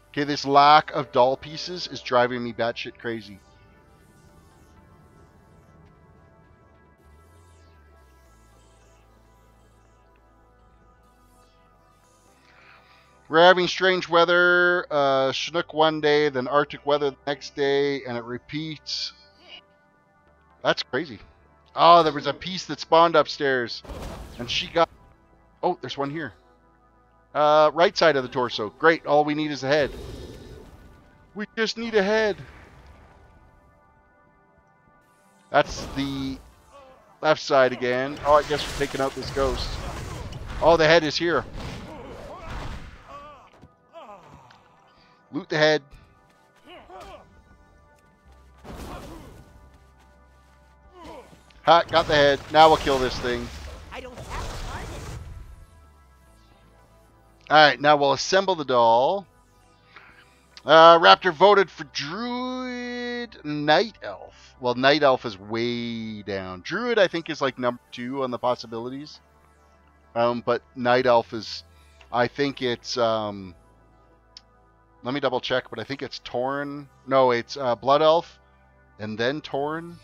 Okay, this lack of doll pieces is driving me batshit crazy. We're having strange weather, Chinook one day, then Arctic weather the next day, and it repeats. That's crazy. Oh, there was a piece that spawned upstairs, and she got... Oh, there's one here. Right side of the torso. Great, all we need is a head. We just need a head. That's the Left side again. Oh, I guess we're taking out this ghost. Oh, the head is here. Loot the head. Ha, got the head. Now we'll kill this thing. I don't have a target. Alright, now we'll assemble the doll. Raptor voted for Druid Night Elf. Well, Night Elf is way down. Druid, I think, is like number 2 on the possibilities. But Night Elf is, I think it's, let me double check, but I think it's Tauren. No, it's Blood Elf and then Tauren.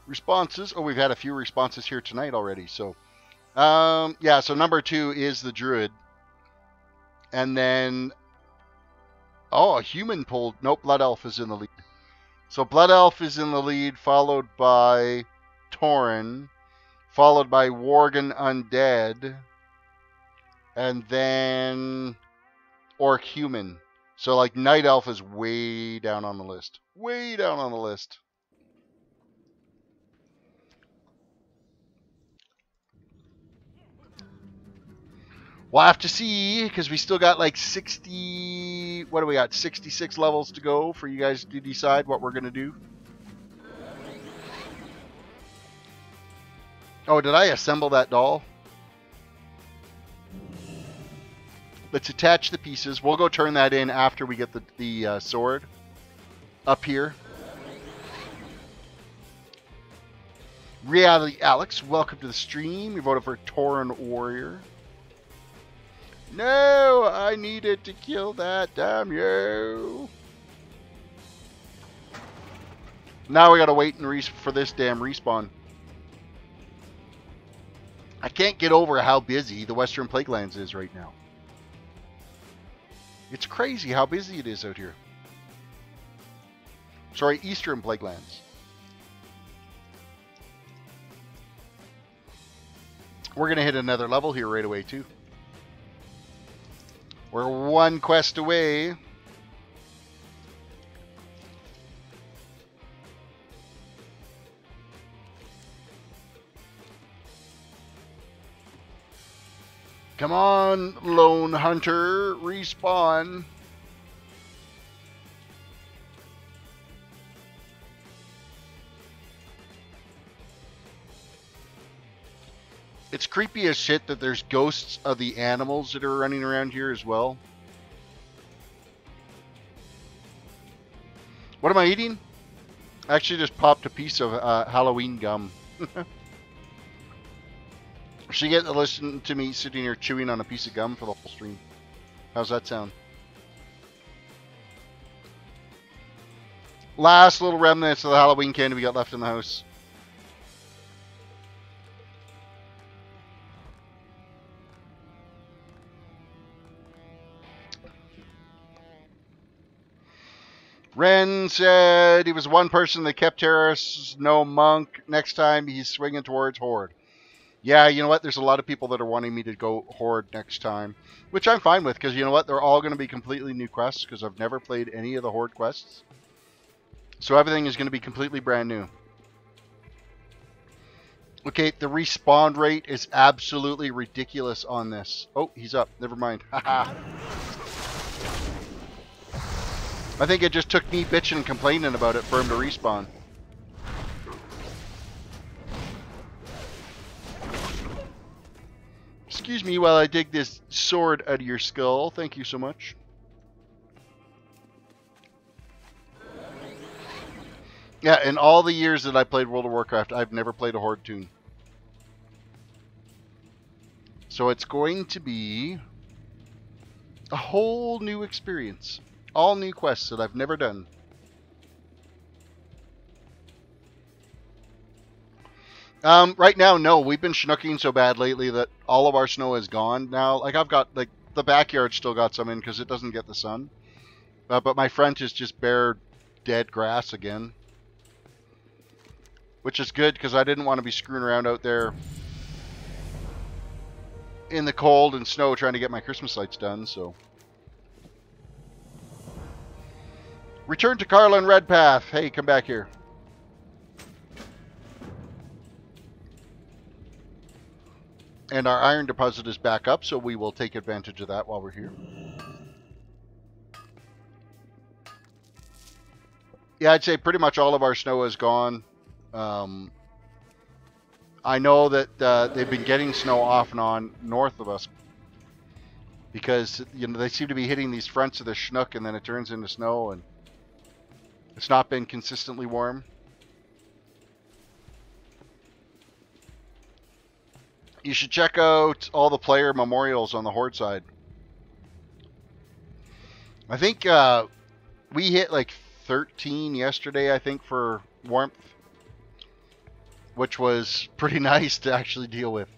Responses. Oh, we've had a few responses here tonight already. So, yeah, so number 2 is the Druid. And then, oh, a human pulled. Nope, Blood Elf is in the lead. So Blood Elf is in the lead, followed by Tauren, followed by Worgen Undead, and then Orc Human. So, like, Night Elf is way down on the list. Way down on the list. We'll have to see, because we still got like 60... What do we got? 66 levels to go for you guys to decide what we're going to do. Oh, did I assemble that doll? Let's attach the pieces. We'll go turn that in after we get the sword up here. Reality Alex, welcome to the stream. You voted for Tauren Warrior. No, I needed to kill that, damn you. Now we gotta wait and for this damn respawn. I can't get over how busy the Western Plaguelands is right now. It's crazy how busy it is out here. Sorry, Eastern Plaguelands. We're gonna hit another level here right away too. We're one quest away. Come on, Lone Hunter, respawn. It's creepy as shit that there's ghosts of the animals that are running around here as well. What am I eating? I actually just popped a piece of Halloween gum. So you get to listen to me sitting here chewing on a piece of gum for the whole stream. How's that sound? Last little remnants of the Halloween candy we got left in the house. Ren said he was one person that kept Terris, Gnome Monk. Next time he's swinging towards Horde. Yeah, you know what? There's a lot of people that are wanting me to go Horde next time. Which I'm fine with, because you know what? They're all going to be completely new quests, because I've never played any of the Horde quests. So everything is going to be completely brand new. Okay, the respawn rate is absolutely ridiculous on this. Oh, he's up. Never mind. Haha. I think it just took me bitching and complaining about it for him to respawn. Excuse me while I dig this sword out of your skull. Thank you so much. Yeah, in all the years that I played World of Warcraft, I've never played a Horde toon. So it's going to be a whole new experience. All new quests that I've never done. Right now, no. We've been schnooking so bad lately that all of our snow is gone now. Like, I've got, like, the backyard still got some in because it doesn't get the sun. But my front is just bare, dead grass again. Which is good because I didn't want to be screwing around out there in the cold and snow trying to get my Christmas lights done, so... Return to Pamela Redpath. Hey, come back here. And our iron deposit is back up, so we will take advantage of that while we're here. Yeah, I'd say pretty much all of our snow is gone. I know that they've been getting snow off and on north of us because they seem to be hitting these fronts of the Chinook, and then it turns into snow, and it's not been consistently warm. You should check out all the player memorials on the Horde side. I think we hit like 13 yesterday, I think, for warmth, which was pretty nice to actually deal with.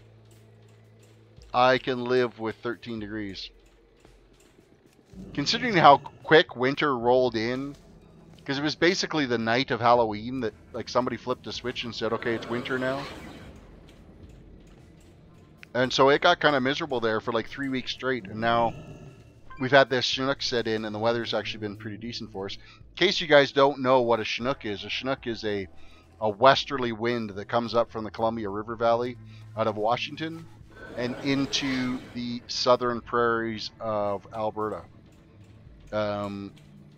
I can live with 13 degrees. Considering how quick winter rolled in, because it was basically the night of Halloween that like somebody flipped a switch and said, okay, it's winter now. And so it got kind of miserable there for like 3 weeks straight, and now we've had this Chinook set in, and the weather's actually been pretty decent for us. In case you guys don't know what a Chinook is a westerly wind that comes up from the Columbia River Valley out of Washington and into the southern prairies of Alberta.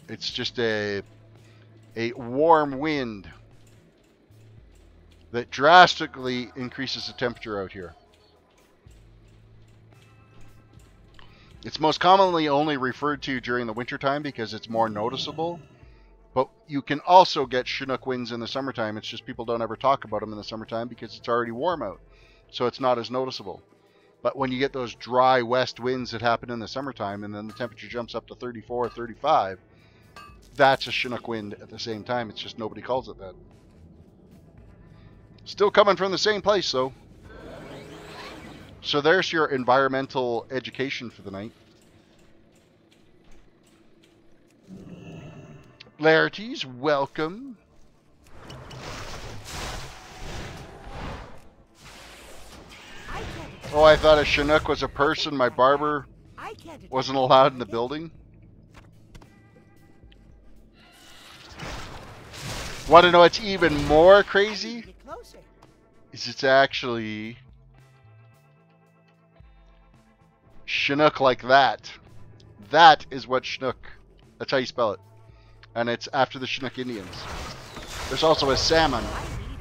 It's just a warm wind that drastically increases the temperature out here. It's most commonly only referred to during the wintertime because it's more noticeable. But you can also get Chinook winds in the summertime. It's just people don't ever talk about them in the summertime because it's already warm out. So it's not as noticeable. But when you get those dry west winds that happen in the summertime and then the temperature jumps up to 34 or 35, that's a Chinook wind at the same time. It's just nobody calls it that. Still coming from the same place, though. So there's your environmental education for the night. Larities, welcome. Oh, I thought a Chinook was a person. My barber wasn't allowed in the building. Want to know what's even more crazy? Is it's actually Chinook like that. That is what Chinook. That's how you spell it. And it's after the Chinook Indians. There's also a salmon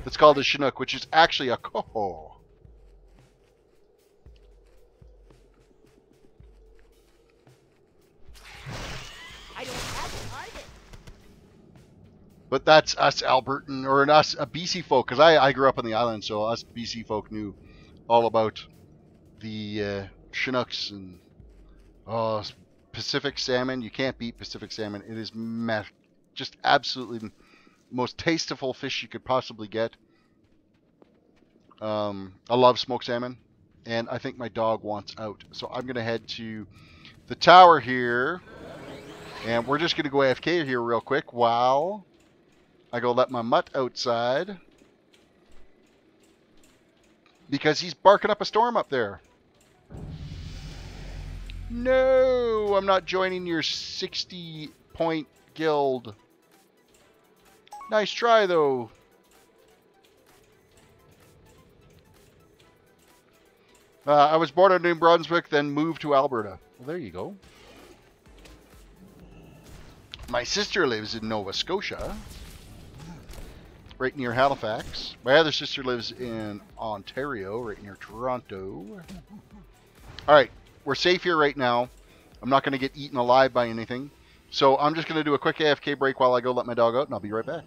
that's called a Chinook, which is actually a coho. I don't have it either. But that's us Albertan, or us BC folk, because I grew up on the island, so us BC folk knew all about the Chinooks and Pacific salmon. You can't beat Pacific salmon. It is just absolutely most tasteful fish you could possibly get. I love smoked salmon, and I think my dog wants out. So I'm going to head to the tower here, and we're just going to go AFK here real quick while I go let my mutt outside, because he's barking up a storm up there. No, I'm not joining your 60-point guild. Nice try, though. I was born in New Brunswick, then moved to Alberta. Well, there you go. My sister lives in Nova Scotia, right near Halifax. My other sister lives in Ontario, right near Toronto. All right. We're safe here right now. I'm not going to get eaten alive by anything. So I'm just going to do a quick AFK break while I go let my dog out, and I'll be right back.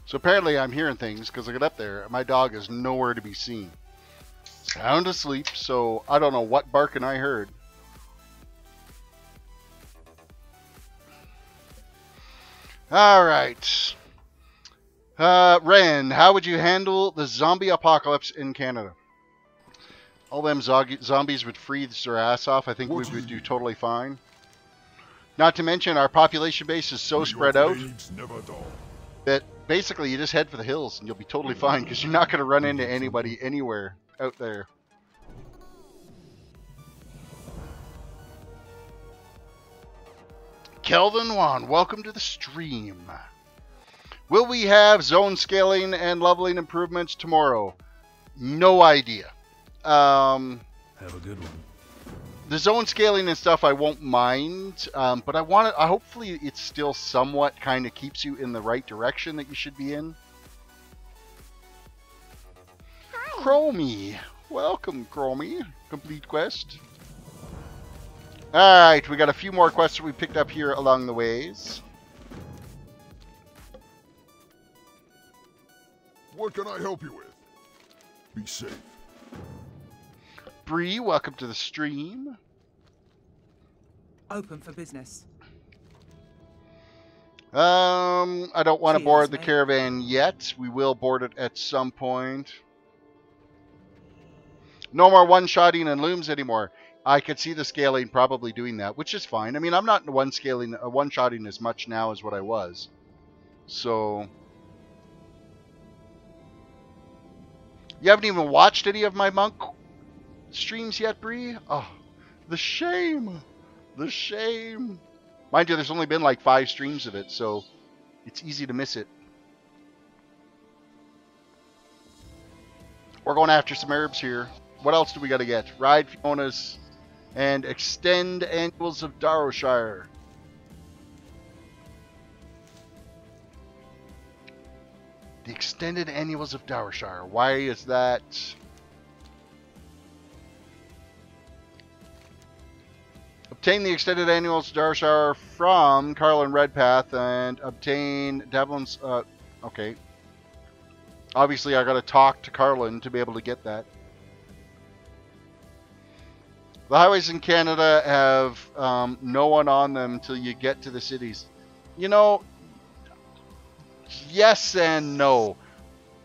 So apparently I'm hearing things because I get up there. My dog is nowhere to be seen. Sound asleep, so I don't know what barking I heard. All right. Ren, how would you handle the zombie apocalypse in Canada? All them zombies would freeze their ass off. I think we would do totally fine. Not to mention our population base is so spread out that basically you just head for the hills and you'll be totally fine because you're not going to run into anybody anywhere out there. Kelvin Wan, welcome to the stream. Will we have zone scaling and leveling improvements tomorrow? No idea. Have a good one. The zone scaling and stuff I won't mind, but I want it. Hopefully it still somewhat kind of keeps you in the right direction that you should be in. Hi. Chromie, welcome Chromie. Complete quest. All right, we got a few more quests that we picked up here along the ways. What can I help you with? Be safe. Bree, welcome to the stream. Open for business. I don't want to Cheers, board the mate. caravan yet. We will board it at some point. No more one-shotting and looms anymore. I could see the scaling probably doing that, which is fine. I mean, I'm not one-shotting as much now as what I was. So you haven't even watched any of my monk streams yet, Bree? Oh, the shame. The shame. Mind you, there's only been like 5 streams of it, so it's easy to miss it. We're going after some herbs here. What else do we got to get? Ride Fiona's and extend annuals of Darrowshire. The extended annuals of Darrowshire. Why is that? Obtain the extended annuals of Darrowshire from Pamela Redpath and obtain Devlin's. Okay. Obviously, I got to talk to Carlin to be able to get that. The highways in Canada have no one on them until you get to the cities. You know, yes and no.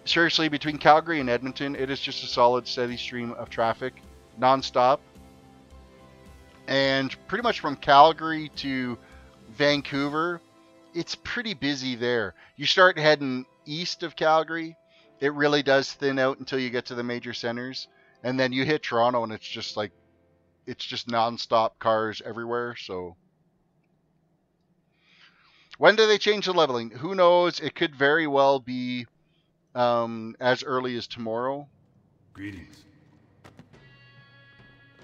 Seriously, between Calgary and Edmonton, it is just a solid, steady stream of traffic, non-stop. And pretty much from Calgary to Vancouver, it's pretty busy there. You start heading east of Calgary, it really does thin out until you get to the major centers. And then you hit Toronto and it's just like, it's just non-stop cars everywhere. So when do they change the leveling? Who knows? It could very well be as early as tomorrow. Greetings.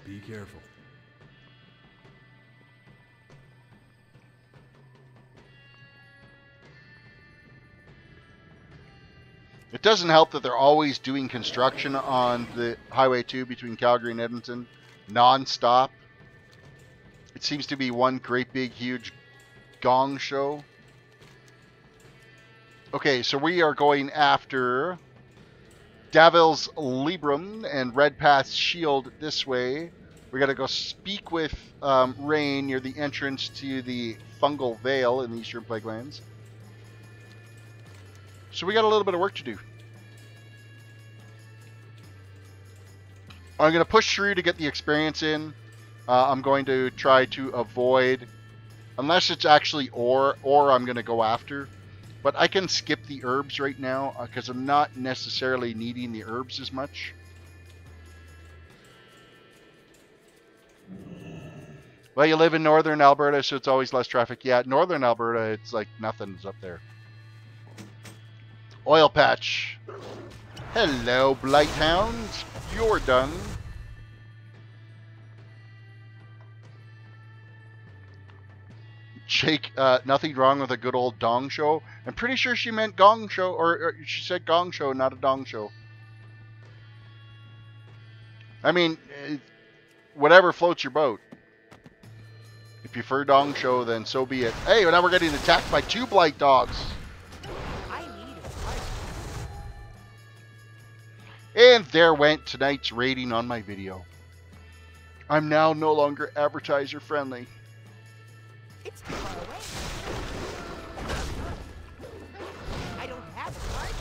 Be careful. It doesn't help that they're always doing construction on the Highway 2 between Calgary and Edmonton, non-stop. It seems to be one great big huge gong show. Okay, so we are going after Davil's Librum and Redpath's Shield this way. We got to go speak with Rain near the entrance to the Fungal Vale in the Eastern Plaguelands. So we got a little bit of work to do. I'm going to push through to get the experience in. I'm going to try to avoid, unless it's actually ore I'm going to go after. But I can skip the herbs right now because I'm not necessarily needing the herbs as much. Well, you live in northern Alberta, so it's always less traffic. Yeah, northern Alberta, it's like nothing's up there. Oil patch. Hello, Blighthound. You're done. Jake, nothing wrong with a good old dong show. I'm pretty sure she meant gong show, or she said gong show, not a dong show. I mean, whatever floats your boat. If you prefer dong show, then so be it. Hey, now we're getting attacked by 2 blight dogs. I need a fight. And there went tonight's rating on my video. I'm now no longer advertiser friendly. It's too far away. I don't have a target.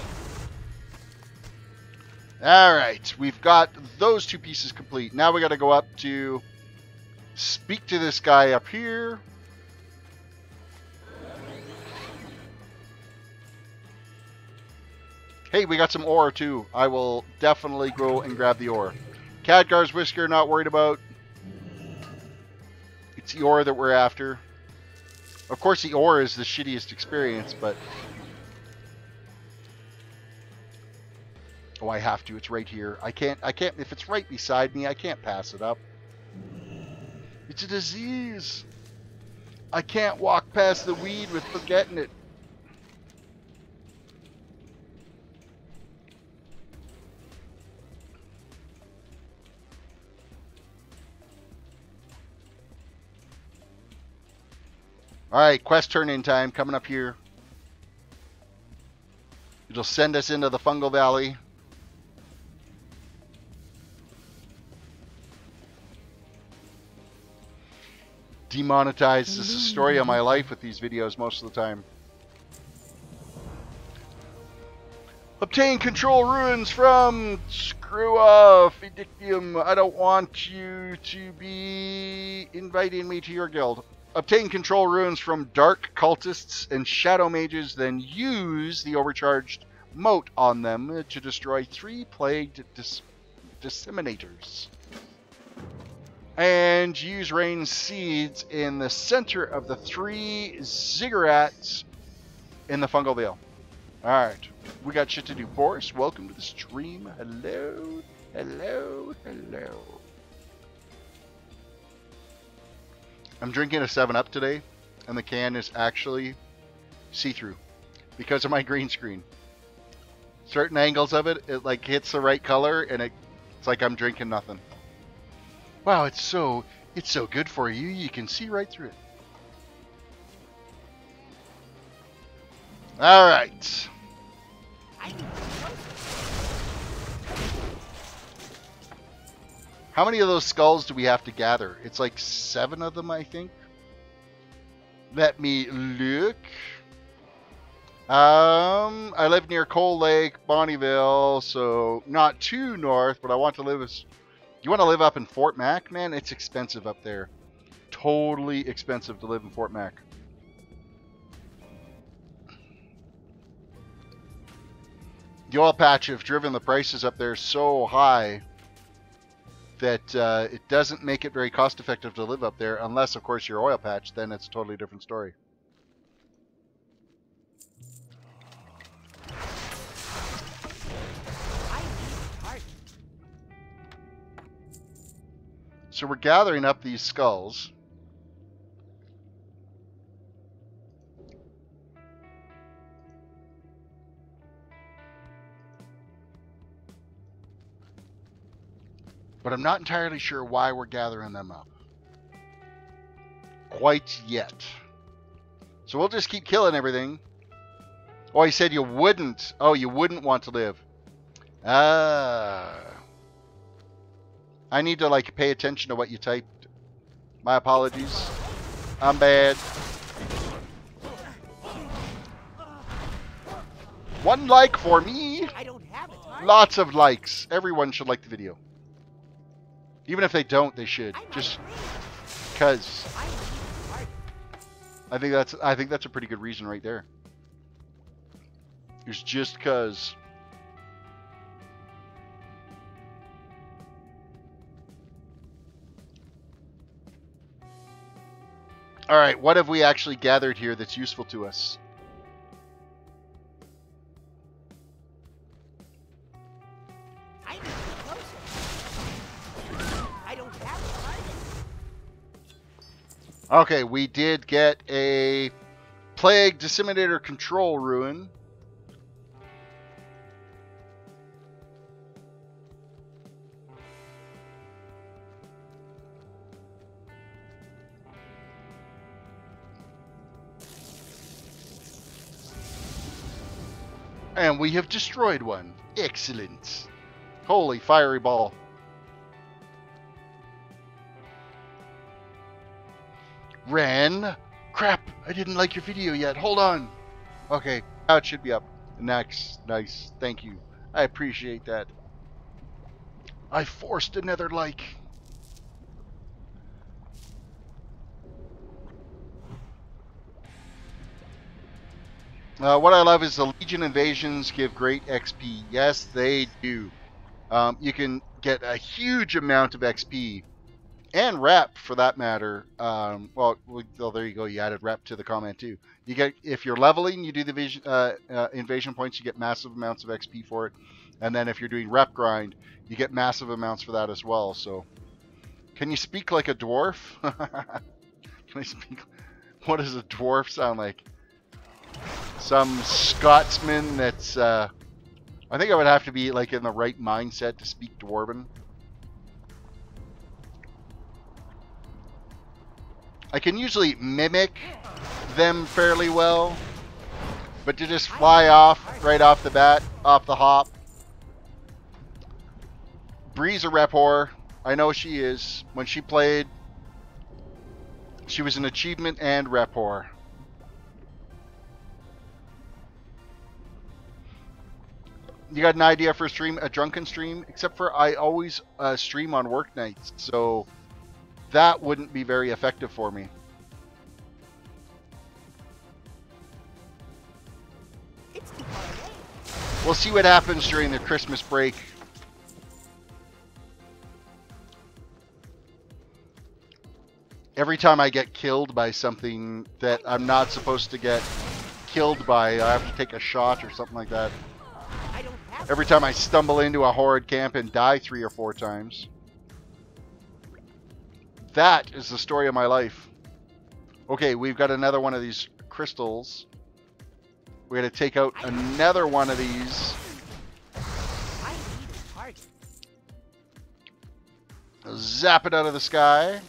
Alright, we've got those two pieces complete. Now we got to go up to speak to this guy up here. Hey, we got some ore too. I will definitely go and grab the ore. Khadgar's Whisker, not worried about. It's the ore that we're after. Of course, the ore is the shittiest experience, but... Oh, I have to. It's right here. I can't, if it's right beside me, I can't pass it up. It's a disease. I can't walk past the weed with forgetting it. Alright, quest turn-in time coming up here. It'll send us into the Fungal Valley. Demonetized. This is the story of my life with these videos most of the time. Obtain control ruins from... Screw off, Edictium. I don't want you to be inviting me to your guild. Obtain control runes from dark cultists and shadow mages, then use the overcharged moat on them to destroy 3 plagued disseminators. And use rain seeds in the center of the 3 ziggurats in the Fungal Vale. Alright, we got shit to do. Boris, welcome to the stream. Hello, hello, hello. I'm drinking a 7-Up today, and the can is actually see-through because of my green screen. Certain angles of it, it like hits the right color, and it's like I'm drinking nothing. Wow, it's so good for you. You can see right through it. All right. How many of those skulls do we have to gather? It's like 7 of them, I think. Let me look. I live near Coal Lake, Bonnieville, so not too north, but I want to live as... You want to live up in Fort Mac? Man, it's expensive up there. Totally expensive to live in Fort Mac. The oil patch have driven the prices up there so high that it doesn't make it very cost effective to live up there, unless, of course, you're oil patch. Then it's a totally different story. So we're gathering up these skulls. But I'm not entirely sure why we're gathering them up quite yet. So we'll just keep killing everything. Oh, he said you wouldn't. Oh, you wouldn't want to live. I need to like pay attention to what you typed. My apologies. I'm bad. 1 like for me. I don't have a target. Lots of likes. Everyone should like the video. Even if they don't, they should. Just because. I think that's a pretty good reason right there. It's just because. All right, what have we actually gathered here that's useful to us? I need to be closer. I don't have a target. Okay, we did get a Plague Disseminator Control Ruin. And we have destroyed one. Excellent. Holy fiery ball. Ren? Crap, I didn't like your video yet. Hold on. Okay, now it should be up. Nice. Thank you. I appreciate that. I forced another like. What I love is the Legion invasions give great XP. Yes, they do. You can get a huge amount of XP. And rep, for that matter. Well, there you go. You added rep to the comment too. You get, if you're leveling, you do the invasion points. You get massive amounts of XP for it. And then if you're doing rep grind, you get massive amounts for that as well. So, can you speak like a dwarf? Can I speak? What does a dwarf sound like? Some Scotsman that's. I think I would have to be like in the right mindset to speak Dwarven. I can usually mimic them fairly well, but to just fly off right off the bat, off the hop. Bree's a rep whore. I know she is. When she played, she was an achievement and rep whore. You got an idea for a stream, a drunken stream? Except for I always stream on work nights, so that wouldn't be very effective for me. We'll see what happens during the Christmas break. Every time I get killed by something that I'm not supposed to get killed by, I have to take a shot or something like that. Every time I stumble into a horrid camp and die 3 or 4 times. That is the story of my life. Okay, we've got another one of these crystals. We got to take out another one of these. Zap it out of the sky.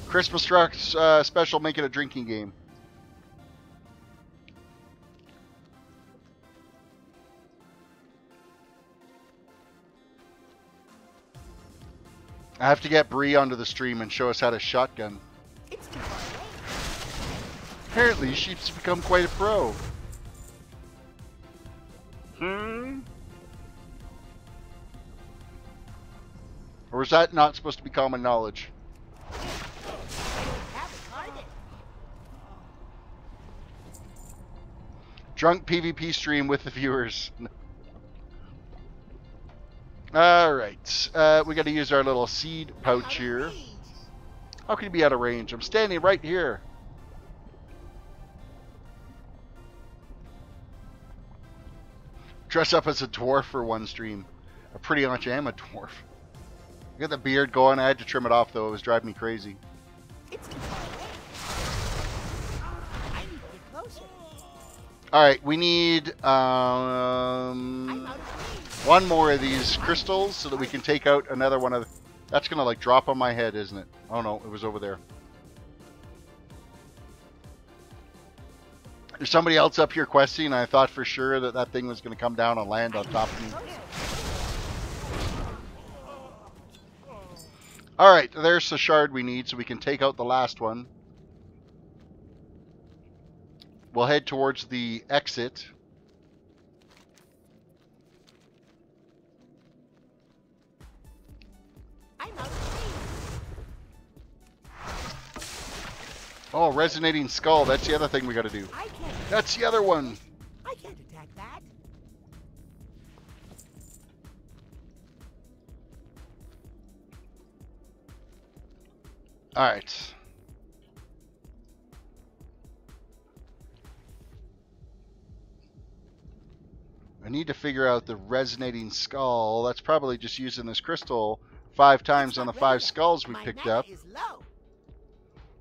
Christmas trucks special, make it a drinking game. I have to get Bree onto the stream and show us how to shotgun. Apparently, she's become quite a pro. Or is that not supposed to be common knowledge? Drunk PvP stream with the viewers. Alright, we got to use our little seed pouch here. How can you be out of range? I'm standing right here. Dress up as a dwarf for one stream. I pretty much am a dwarf. I got the beard going. I had to trim it off though. It was driving me crazy. Alright, we need one more of these crystals so that we can take out another one of the... That's gonna like drop on my head, isn't it? Oh no, it was over there. There's somebody else up here questing, and I thought for sure that that thing was gonna come down and land on top of me. Alright, there's the shard we need so we can take out the last one. We'll head towards the exit. Oh, resonating skull. That's the other thing we got to do. That's the other one. I can't attack that. All right. I need to figure out the resonating skull. That's probably just using this crystal 5 times on the 5 skulls we picked up.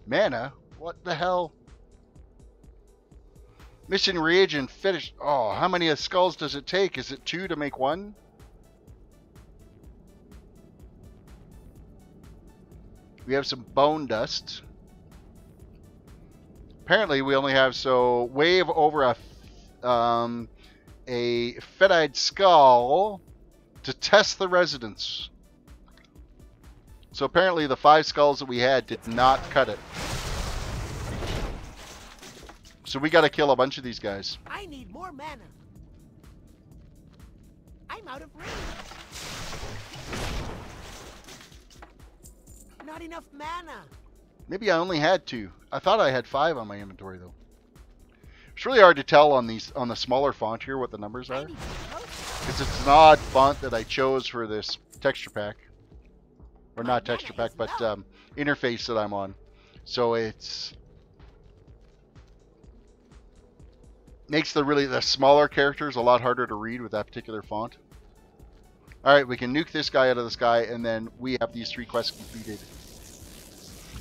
Mana? What the hell? Mission reagent finished. Oh, how many skulls does it take? Is it 2 to make 1? We have some bone dust. Apparently we only have, so wave over a a fed-eyed skull to test the resonance. So apparently the 5 skulls that we had did not cut it. So we got to kill a bunch of these guys. I need more mana. I'm out of range. Not enough mana. Maybe I only had 2. I thought I had 5 on my inventory though. It's really hard to tell on the smaller font here what the numbers are, because it's an odd font that I chose for this texture pack, or not texture pack, but interface that I'm on. So it's makes the smaller characters a lot harder to read with that particular font. All right, we can nuke this guy out of the sky, and then we have these 3 quests completed.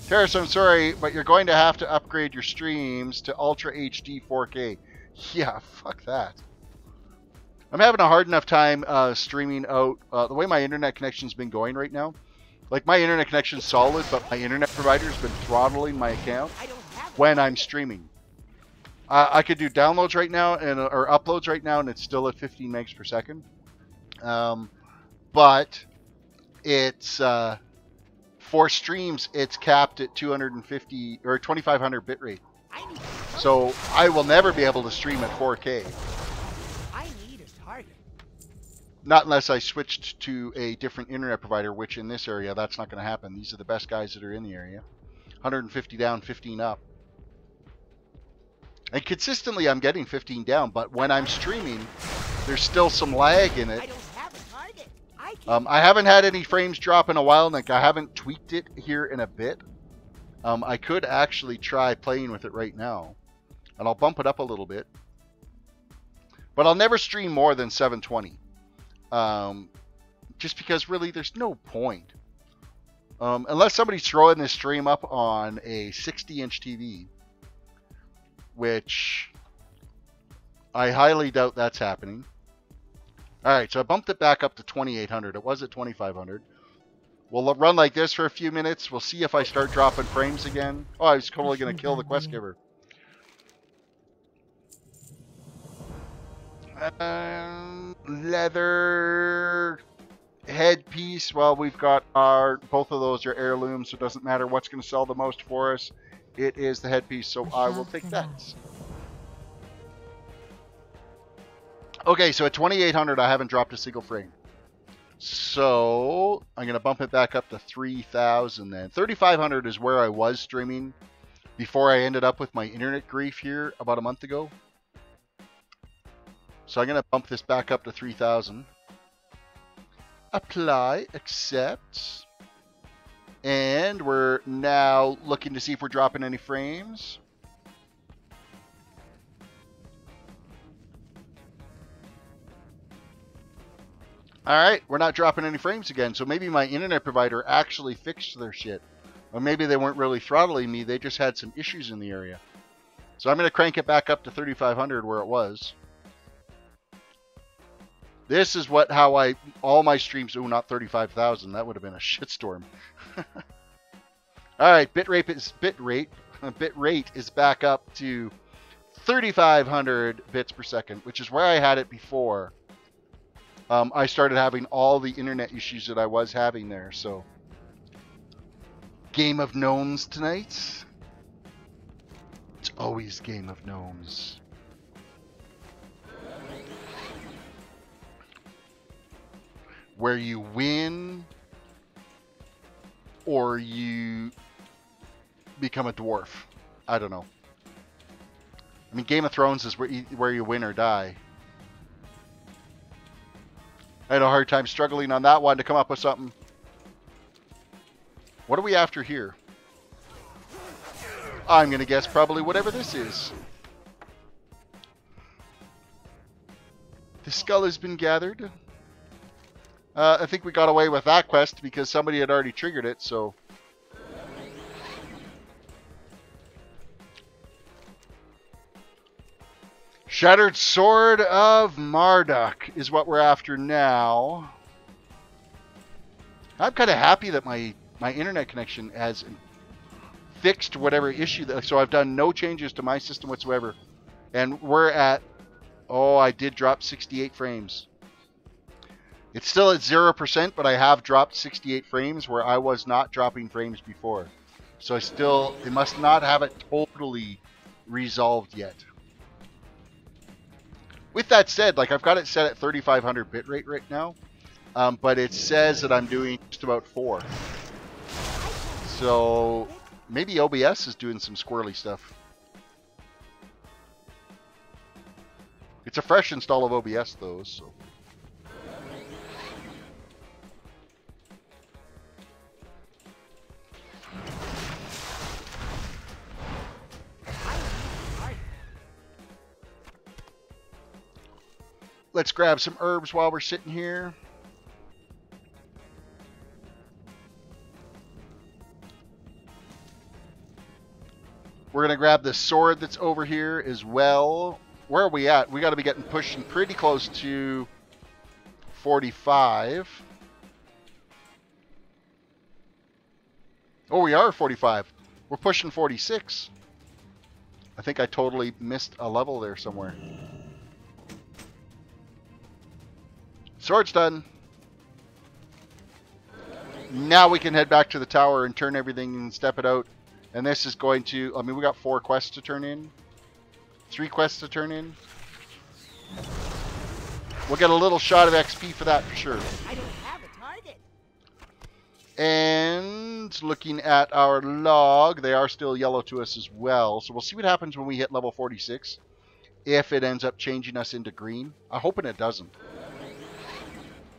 Terris, I'm sorry, but you're going to have to upgrade your streams to Ultra HD 4K. Yeah, fuck that. I'm having a hard enough time streaming out. The way my internet connection's been going right now, like my internet connection's solid, but my internet provider's been throttling my account when I'm streaming. I could do downloads right now or uploads right now, and it's still at 15 megs per second. But it's for streams, it's capped at 250 or 2500 bitrate. So I will never be able to stream at 4K. I need a target. Not unless I switched to a different internet provider, which in this area, that's not going to happen. These are the best guys that are in the area. 150 down, 15 up. And consistently, I'm getting 15 down, but when I'm streaming, there's still some lag in it. I don't have a target. I haven't had any frames drop in a while, and I haven't tweaked it here in a bit. I could actually try playing with it right now, and I'll bump it up a little bit. But I'll never stream more than 720, just because really there's no point. Unless somebody's throwing this stream up on a 60-inch TV, which I highly doubt that's happening. Alright, so I bumped it back up to 2800. It was at 2500. We'll run like this for a few minutes. We'll see if I start dropping frames again. Oh, I was totally going to kill the quest giver. Leather headpiece. Well, we've got both of those are heirlooms, so it doesn't matter what's going to sell the most for us. It is the headpiece, so I will take that. Okay, so at 2800, I haven't dropped a single frame. So I'm going to bump it back up to 3000 then. 3500 is where I was streaming before I ended up with my internet grief here about a month ago. So I'm going to bump this back up to 3000. Apply, accept. And we're now looking to see if we're dropping any frames. Alright, we're not dropping any frames again, so maybe my internet provider actually fixed their shit. Or maybe they weren't really throttling me, they just had some issues in the area. So I'm going to crank it back up to 3500 where it was. This is how all my streams, oh, not 35,000, that would have been a shitstorm. Alright, bitrate is back up to 3,500 bits per second, which is where I had it before. I started having all the internet issues that I was having there, so. Game of Gnomes tonight. It's always Game of Gnomes. Where you win or you become a dwarf. I don't know. I mean, Game of Thrones is where you win or die. I had a hard time struggling on that one to come up with something. What are we after here? I'm going to guess probably whatever this is. The skull has been gathered. I think we got away with that quest because somebody had already triggered it, so. Shattered Sword of Marduk is what we're after now. I'm kind of happy that my internet connection has fixed whatever issue. So I've done no changes to my system whatsoever. And we're at Oh, I did drop 68 frames. It's still at 0%, but I have dropped 68 frames where I was not dropping frames before. So they must not have it totally resolved yet. With that said, like I've got it set at 3500 bitrate right now, but it says that I'm doing just about 4. So maybe OBS is doing some squirrely stuff. It's a fresh install of OBS though, so. Let's grab some herbs while we're sitting here. We're going to grab the sword that's over here as well. Where are we at? We got to be getting pushing pretty close to 45. Oh, we are 45. We're pushing 46. I think I totally missed a level there somewhere. Sword's done. Now we can head back to the tower and turn everything and step it out. And this is going to, I mean, we got 4 quests to turn in. 3 quests to turn in. We'll get a little shot of XP for that for sure. I don't have a target. And looking at our log, they are still yellow to us as well. So we'll see what happens when we hit level 46. If it ends up changing us into green. I'm hoping it doesn't.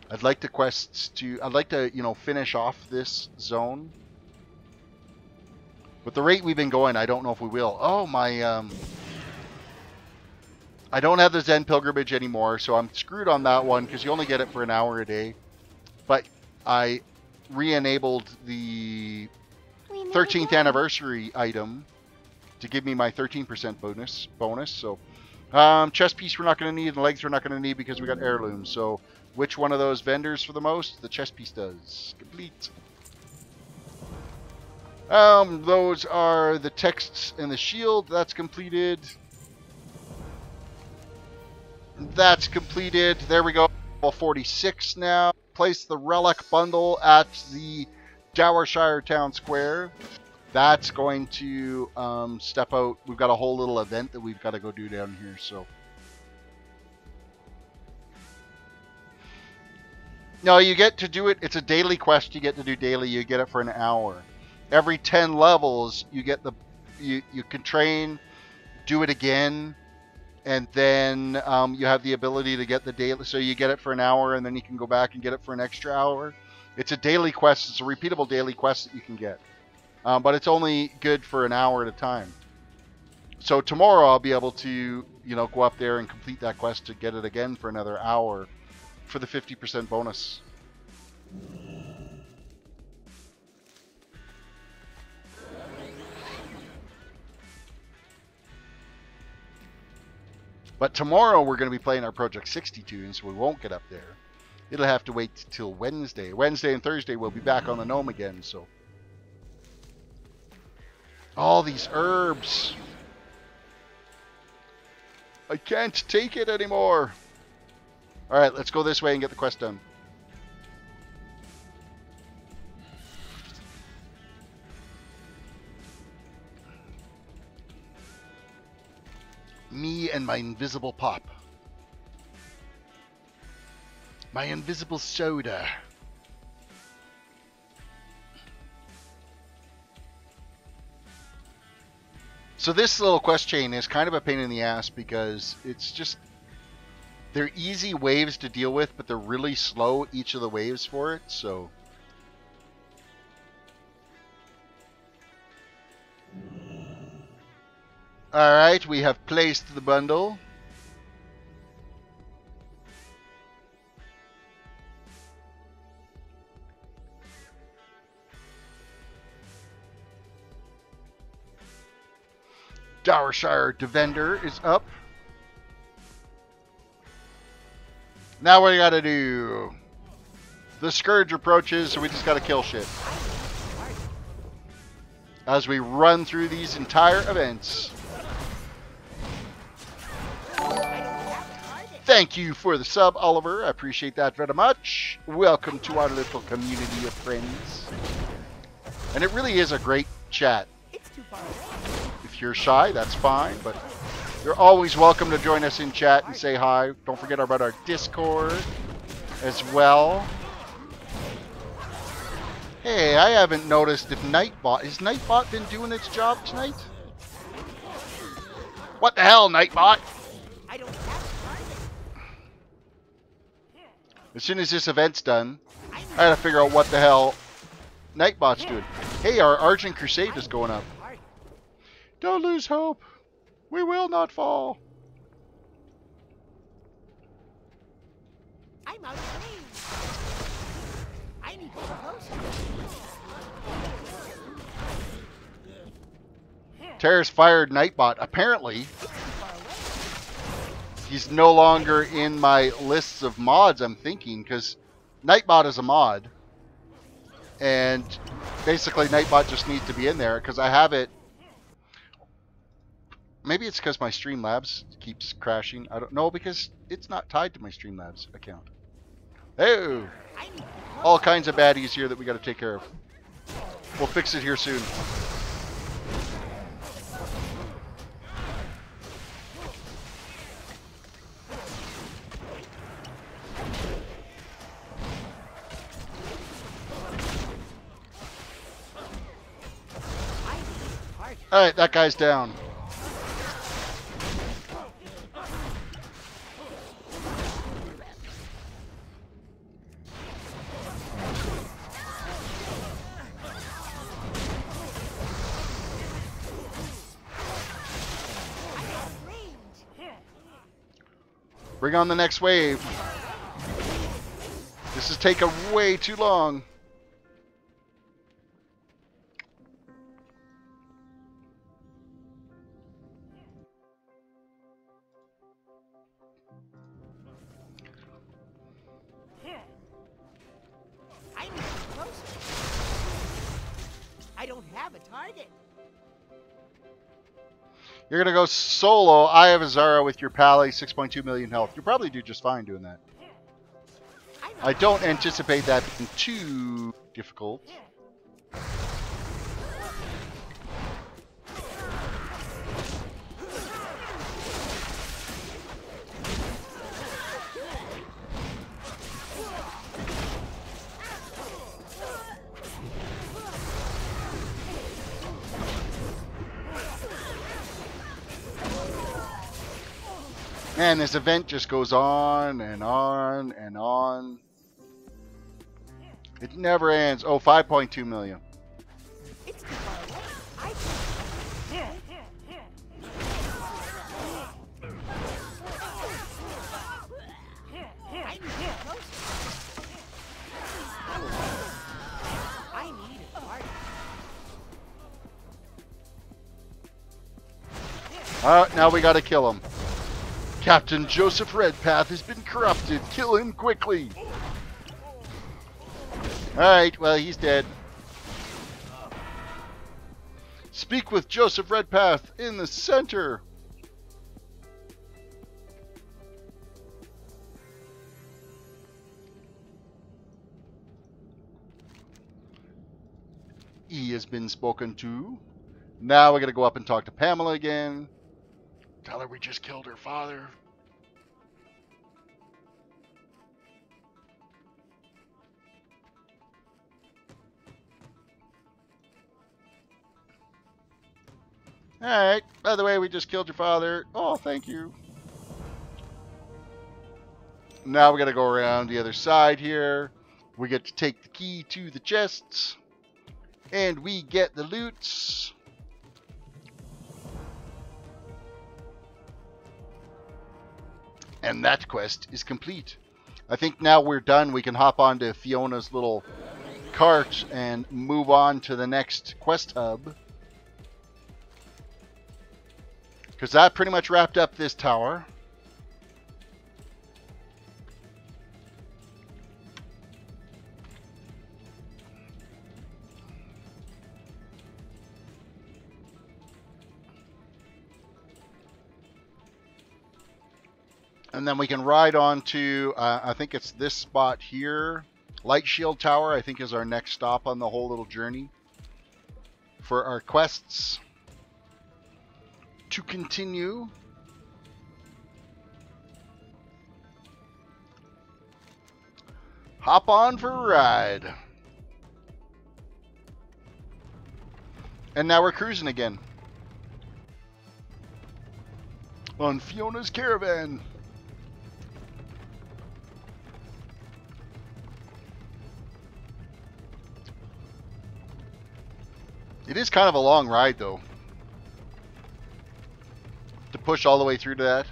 I'd like the quests to, I'd like to, you know, finish off this zone. With the rate we've been going, I don't know if we will. Oh, my, I don't have the Zen Pilgrimage anymore, so I'm screwed on that one because you only get it for an hour a day. But I re-enabled the 13th anniversary item to give me my 13% bonus. So, chest piece we're not going to need, and legs we're not going to need because we got heirlooms. So, which one of those vendors for the most? The chest piece does. Complete. Those are the texts and the shield. That's completed. That's completed. There we go. Level 46 now. Place the relic bundle at the Dowershire Town Square. That's going to step out. We've got a whole little event that we've got to go do down here. So. No, you get to do it. It's a daily quest you get to do daily. You get it for an hour. Every 10 levels, you get the you can train, do it again, and then you have the ability to get the daily. So you get it for an hour, and then you can go back and get it for an extra hour. It's a daily quest. It's a repeatable daily quest that you can get, but it's only good for an hour at a time. So tomorrow I'll be able to, you know, go up there and complete that quest to get it again for another hour for the 50% bonus. But tomorrow we're going to be playing our Project 62, so we won't get up there. It'll have to wait till Wednesday. Wednesday and Thursday we'll be back on the Gnome again, so. All these herbs. I can't take it anymore. Alright, let's go this way and get the quest done. Me and my invisible pop. My invisible soda. So this little quest chain is kind of a pain in the ass because it's just... They're easy waves to deal with, but they're really slow, each of the waves for it, so... Alright, we have placed the bundle. Dowershire Defender is up. Now what do you gotta do? The Scourge approaches, so we just gotta kill shit. As we run through these entire events. Thank you for the sub, Oliver. I appreciate that very much. Welcome to our little community of friends. And it really is a great chat. It's too far away. If you're shy, that's fine, but you're always welcome to join us in chat and say hi. Don't forget about our Discord as well. Hey, I haven't noticed if Nightbot... Has Nightbot been doing its job tonight? What the hell, Nightbot? I don't have time. As soon as this event's done, I gotta figure out what the hell Nightbot's doing. Hey, our Argent Crusade is going up. Don't lose hope. We will not fall. I'm out of range. I need to get closer. Terris fired Nightbot. Apparently, he's no longer in my lists of mods, I'm thinking, because Nightbot is a mod. And basically, Nightbot just needs to be in there, because I have it. Maybe it's because my Streamlabs keeps crashing. I don't know, because it's not tied to my Streamlabs account. Oh! All kinds of baddies here that we got to take care of. We'll fix it here soon. Alright, that guy's down. Bring on the next wave. This is taking way too long. I need to get closer. I don't have a target. You're going to go solo. I have a Zara with your Pally, 6.2 million health. You'll probably do just fine doing that. I don't anticipate that being too difficult. Man, this event just goes on and on and on. It never ends. Oh, 5.2 million. It's too far away. I need to get closer. I need a target. Now we gotta kill him. Captain Joseph Redpath has been corrupted. Kill him quickly. Alright, well, he's dead. Speak with Joseph Redpath in the center. He has been spoken to. Now we're going to go up and talk to Pamela again. Tell her we just killed her father. Alright, by the way, we just killed your father. Oh, thank you. Now we gotta go around the other side here. We get to take the key to the chests. And we get the loots. And that quest is complete. I think now we're done. We can hop onto Fiona's little cart and move on to the next quest hub. Because that pretty much wrapped up this tower. And then we can ride on to, I think it's this spot here. Light Shield Tower, I think, is our next stop on the whole little journey for our quests to continue. Hop on for a ride. And now we're cruising again on Fiona's Caravan. It is kind of a long ride, though, to push all the way through to that.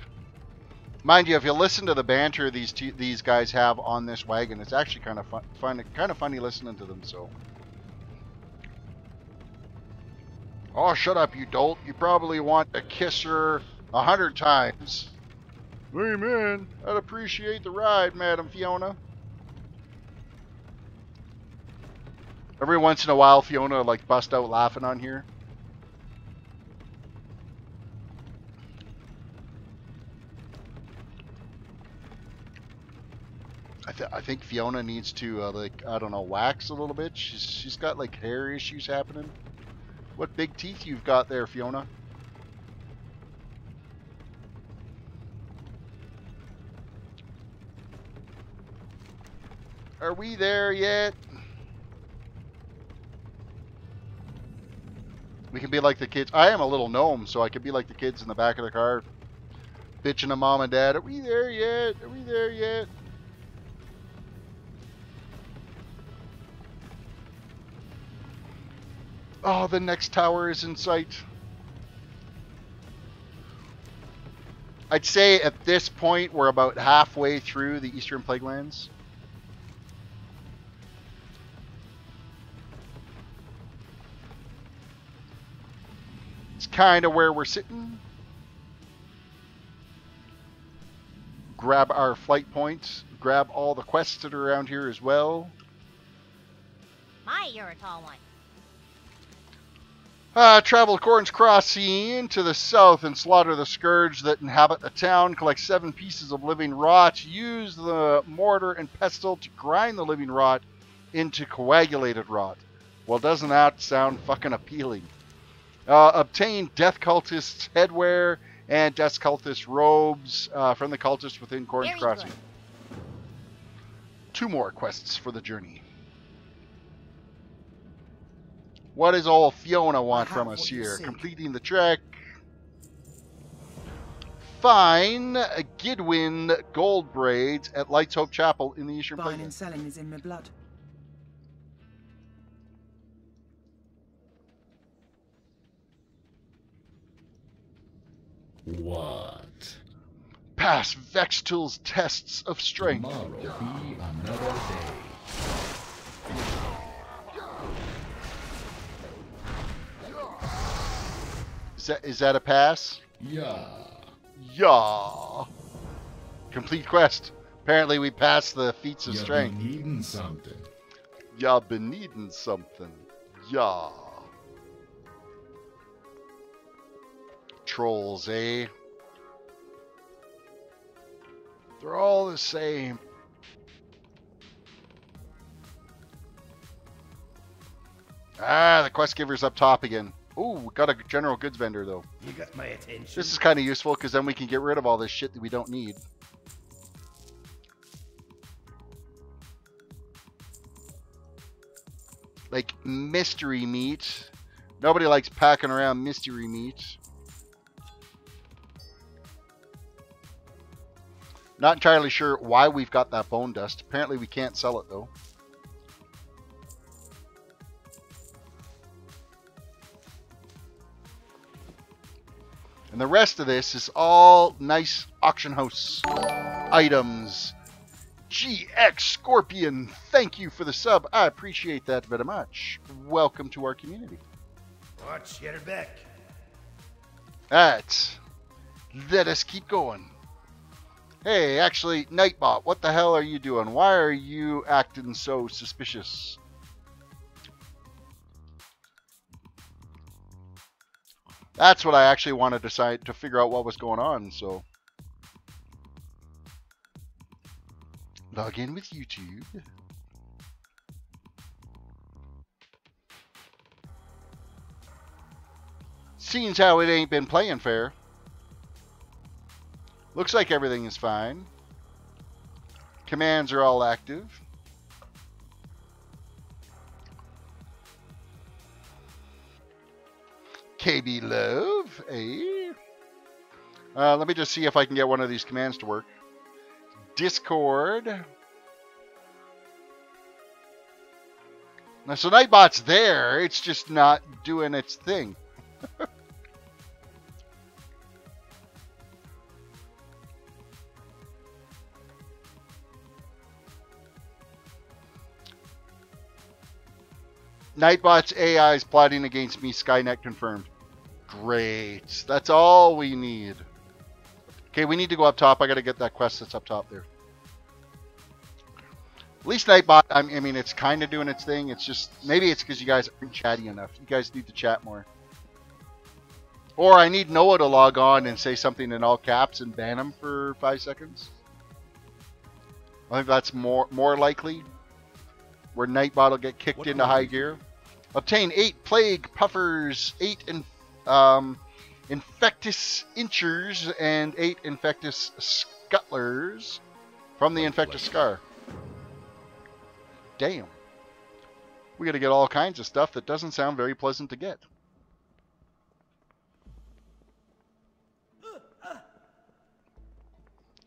Mind you, if you listen to the banter these guys have on this wagon, it's actually kind of funny listening to them. So, oh, shut up, you dolt! You probably want to kiss her 100 times. Hey, man, I'd appreciate the ride, Madam Fiona. Every once in a while, Fiona like bust out laughing on here. I think Fiona needs to like, I don't know, wax a little bit. She's got like hair issues happening. What big teeth you've got there, Fiona? Are we there yet? We can be like the kids. I am a little gnome, so I could be like the kids in the back of the car, bitching to mom and dad. Are we there yet? Are we there yet? Oh, the next tower is in sight. I'd say at this point we're about halfway through the Eastern Plaguelands. It's kind of where we're sitting. Grab our flight points. Grab all the quests that are around here as well. My, you're a tall one. Travel Corn's Crossing to the south and slaughter the scourge that inhabit the town. Collect 7 pieces of living rot. Use the mortar and pestle to grind the living rot into coagulated rot. Well, doesn't that sound fucking appealing? Obtain Death Cultist's headwear and Death Cultist robes from the cultists within Corn's Very Crossing. good. 2 more quests for the journey. What does old Fiona want from us here? Completing the trek. Find Gidwin gold braids at Lights Hope Chapel in the Eastern Buying and Plaguelands. selling is in my blood. What? Pass Vextil's tests of strength. Tomorrow be another day. Is that a pass? Yeah. Yeah. Complete quest. Apparently we passed the feats of You strength. been needing something. Ya been needing something. Yeah. Trolls, eh? They're all the same. Ah, the quest giver's up top again. Ooh, we got a general goods vendor though. You got my attention. This is kind of useful because then we can get rid of all this shit that we don't need. Like mystery meat. Nobody likes packing around mystery meat. Not entirely sure why we've got that bone dust. Apparently we can't sell it though. And the rest of this is all nice auction house items. GX Scorpion, thank you for the sub. I appreciate that very much. Welcome to our community. Watch, get her back. Alright. Let us keep going. Hey, actually, Nightbot, what the hell are you doing? Why are you acting so suspicious? That's what I actually wanted to figure out what was going on, so. Log in with YouTube. Seems how it ain't been playing fair. Looks like everything is fine. Commands are all active. KB Love, eh? Let me just see if I can get one of these commands to work. Discord. Now, so Nightbot's there. It's just not doing its thing. Nightbot's AI is plotting against me. Skynet confirmed. Great. That's all we need. Okay, we need to go up top. I got to get that quest that's up top there. At least Nightbot, I mean, it's kind of doing its thing. It's just, maybe it's because you guys aren't chatty enough. You guys need to chat more. Or I need Noah to log on and say something in all caps and ban him for 5 seconds. I think that's more likely. Where Nightbot will get kicked into high gear. Obtain 8 plague puffers, 8 infectus inchers, and 8 infectus scuttlers from the infectus scar. Damn. We gotta get all kinds of stuff that doesn't sound very pleasant to get.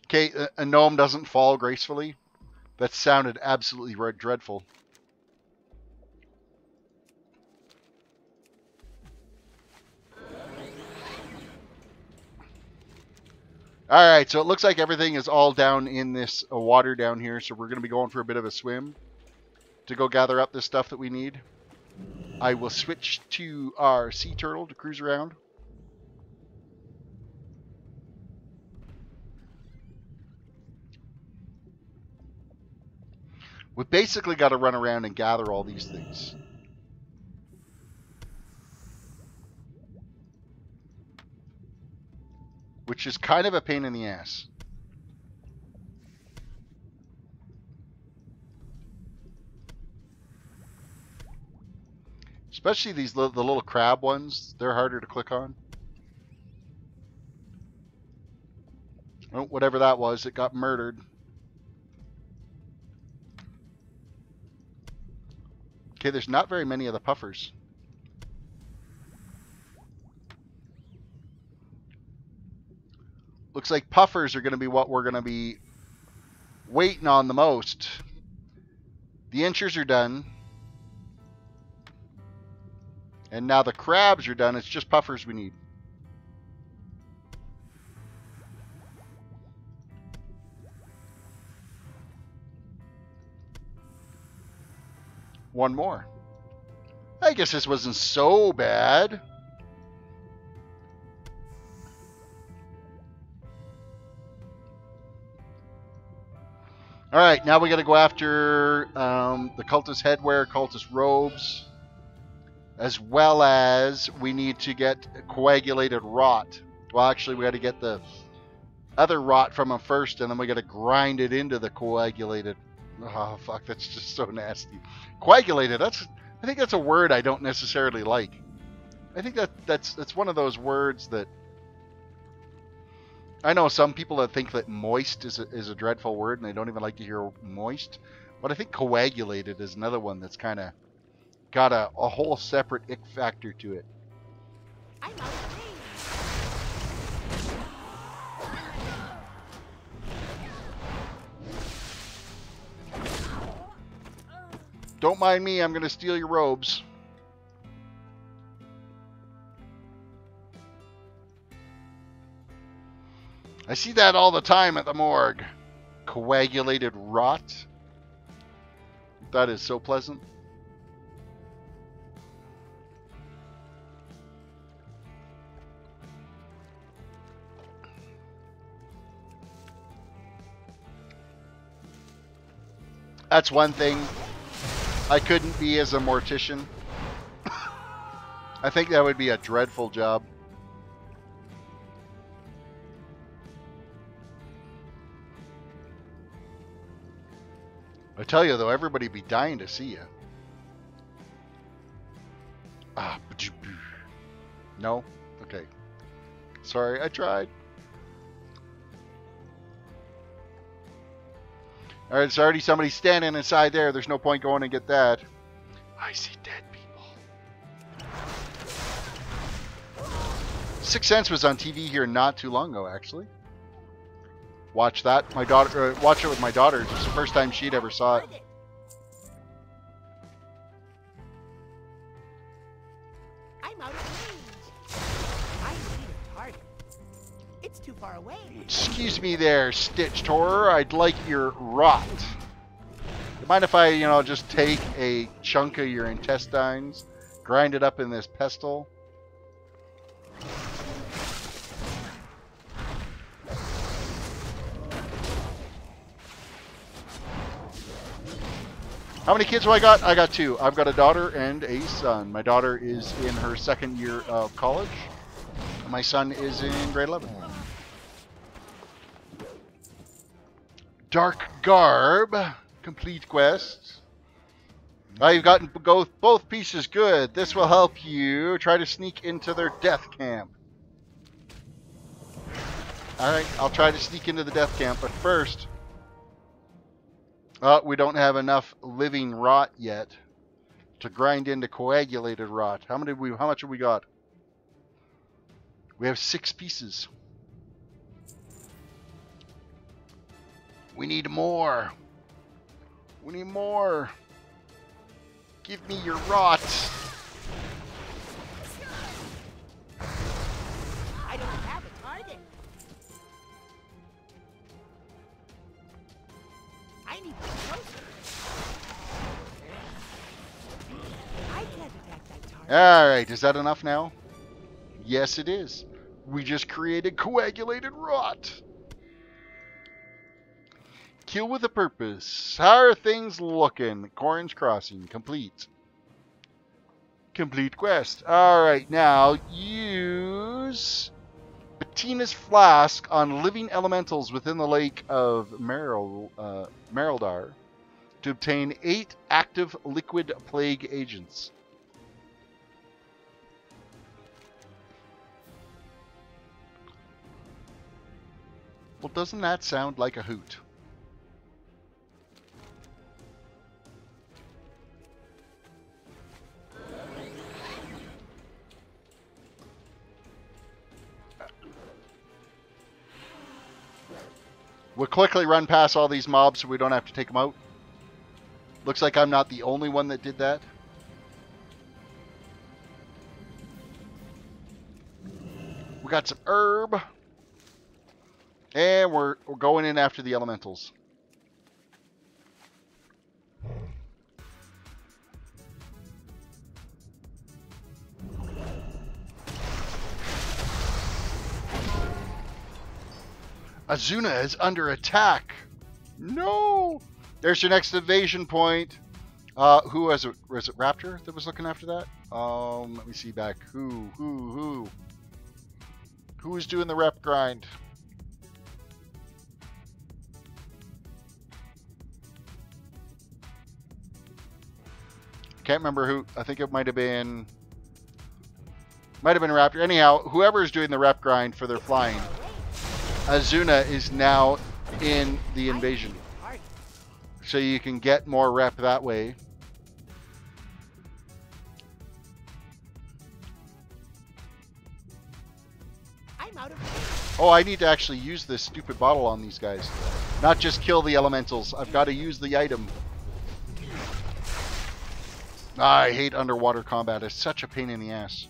Okay, a gnome doesn't fall gracefully. That sounded absolutely dreadful. Alright, so it looks like everything is all down in this water down here, so we're going to be going for a bit of a swim to go gather up this stuff that we need. I will switch to our sea turtle to cruise around. We basically got to run around and gather all these things. Which is kind of a pain in the ass. Especially these the little crab ones. They're harder to click on. Oh, whatever that was, it got murdered. Okay, there's not very many of the puffers. Looks like puffers are going to be what we're going to be waiting on the most. The inchers are done. And now the crabs are done. It's just puffers we need. One more. I guess this wasn't so bad. Alright, now we got to go after the cultist headwear, cultist robes, as well as we need to get coagulated rot. Well, actually, we got to get the other rot from them first, and then we got to grind it into the coagulated. Oh, fuck, that's just so nasty. Coagulated, I think that's a word I don't necessarily like. I think that's one of those words that I know some people that think that moist is a dreadful word, and they don't even like to hear moist. But I think coagulated is another one that's kind of got a whole separate ick factor to it. I'm out of range. Don't mind me, I'm going to steal your robes. I see that all the time at the morgue. Coagulated rot. That is so pleasant. That's one thing I couldn't be as a mortician. I think that would be a dreadful job. tell you though, everybody be dying to see you. Ah, no? Okay. Sorry, I tried. Alright, there's already somebody standing inside there. There's no point going and get that. I see dead people. Sixth Sense was on TV here not too long ago, actually. Watch that. My daughter, watch it with my daughter. It was the first time she'd ever saw it. I'm out of range. I need a target. It's too far away. Excuse me there, Stitched Horror. I'd like your rot. You mind if I, just take a chunk of your intestines, grind it up in this pestle? How many kids do I got? I got 2. I've got a daughter and a son. My daughter is in her 2nd year of college. My son is in grade 11. Dark Garb. Complete quest. You've gotten both pieces. Good. This will help you try to sneak into their death camp. Alright, I'll try to sneak into the death camp, but first... we don't have enough living rot yet to grind into coagulated rot. How much have we got? We have 6 pieces. We need more. We need more. Give me your rot. I don't have a target. I need to be closer. I can't attack that target. Alright, is that enough now? Yes, it is. We just created coagulated rot. Kill with a purpose. How are things looking? Corn's Crossing. Complete. Complete quest. Alright, now use Bettina's Flask on living elementals within the lake of Merildar to obtain 8 active liquid plague agents. Well, doesn't that sound like a hoot? We'll quickly run past all these mobs so we don't have to take them out. Looks like I'm not the only one that did that. We got some herb. And we're going in after the elementals. Azuna is under attack. No! There's your next invasion point. Who was it? Was it Raptor that was looking after that? Let me see back. Who is doing the rep grind? Can't remember who. I think it might have been Raptor. Anyhow, whoever is doing the rep grind for their flying, Azuna is now in the invasion. So you can get more rep that way. I'm out of. Oh, I need to actually use this stupid bottle on these guys. Not just kill the elementals. I've got to use the item. I hate underwater combat. It's such a pain in the ass.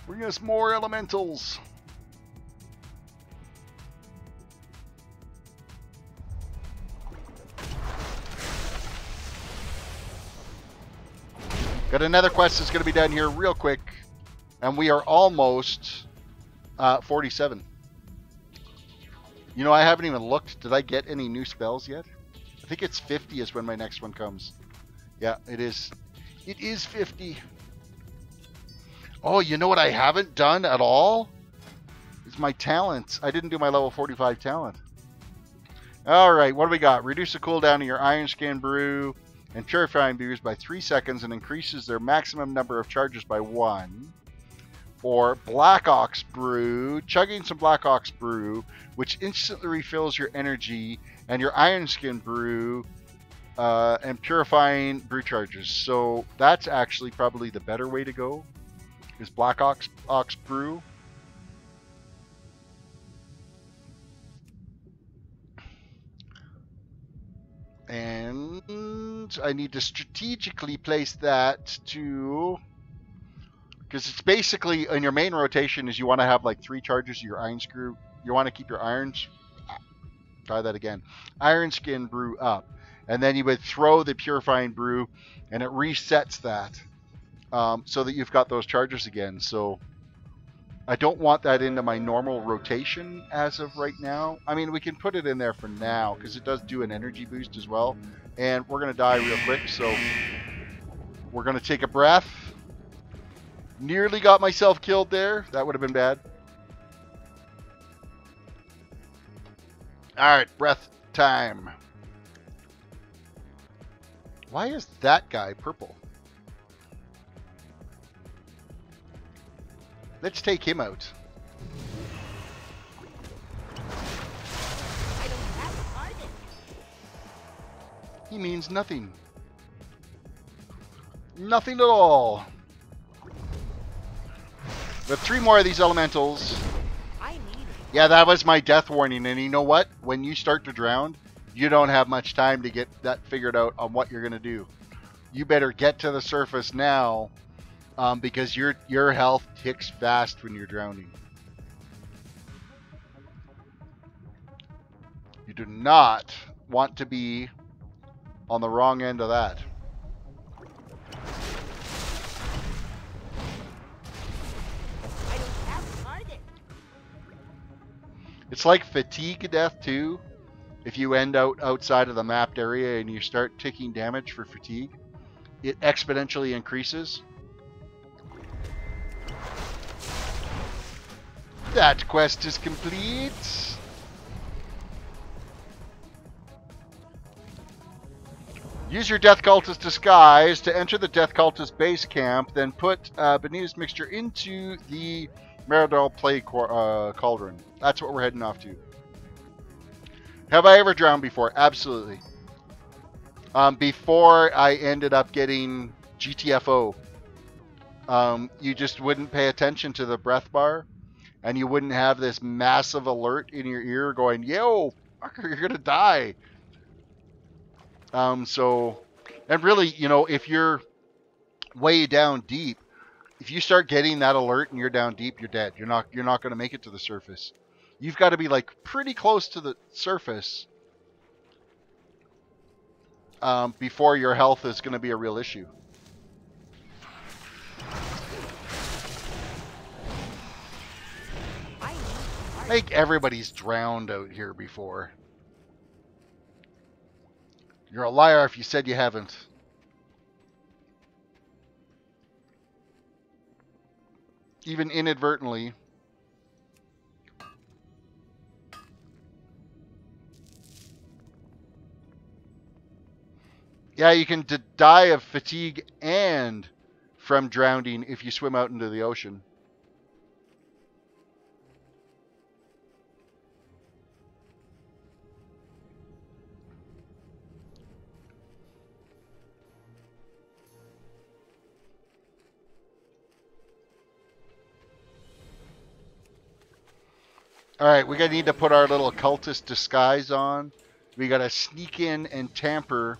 Bring us more elementals. Got another quest that's going to be done here real quick. And we are almost 47. You know, I haven't even looked. Did I get any new spells yet? I think it's 50 is when my next one comes. Yeah, it is. It is 50. Oh, you know what I haven't done at all? It's my talents. I didn't do my level 45 talent. All right, what do we got? Reduce the cooldown of your Iron Skin Brew and Purifying Brews by 3 seconds and increases their maximum number of charges by 1. Or Black Ox Brew, chugging some Black Ox Brew, which instantly refills your energy, and your Iron Skin Brew and Purifying Brew charges. So that's actually probably the better way to go, is Black Ox Brew. And I need to strategically place that to, because it's basically in your main rotation is you want to have like 3 charges of your iron screw. You want to keep your irons, try that again, Iron Skin Brew up. And then you would throw the Purifying Brew and it resets that so that you've got those charges again. So I don't want that into my normal rotation as of right now. I mean, we can put it in there for now because it does do an energy boost as well. And we're going to die real quick, so we're going to take a breath. Nearly got myself killed there. That would have been bad. All right, breath time. Why is that guy purple? Let's take him out. I don't have a target. He means nothing. Nothing at all. We have 3 more of these elementals. I need it. Yeah, that was my death warning. And you know what? When you start to drown, you don't have much time to get that figured out on what you're going to do. You better get to the surface now. Because your health ticks fast when you're drowning. You do not want to be on the wrong end of that. I don't have a target. It's like fatigue death too. If you end outside of the mapped area and you start taking damage for fatigue, it exponentially increases. That quest is complete. Use your Death Cultist disguise to enter the Death Cultist base camp, then put Benita's mixture into the Meridol Plague Cauldron. That's what we're heading off to. Have I ever drowned before? Absolutely. Before I ended up getting GTFO, you just wouldn't pay attention to the breath bar. And you wouldn't have this massive alert in your ear going, yo, fucker, you're going to die. And really, you know, if you're way down deep, if you start getting that alert and you're down deep, you're dead. You're not going to make it to the surface. You've got to be like pretty close to the surface before your health is going to be a real issue. I think everybody's drowned out here before. You're a liar if you said you haven't. Even inadvertently. Yeah, you can die of fatigue and from drowning if you swim out into the ocean. Alright, we need to put our little cultist disguise on. We gotta sneak in and tamper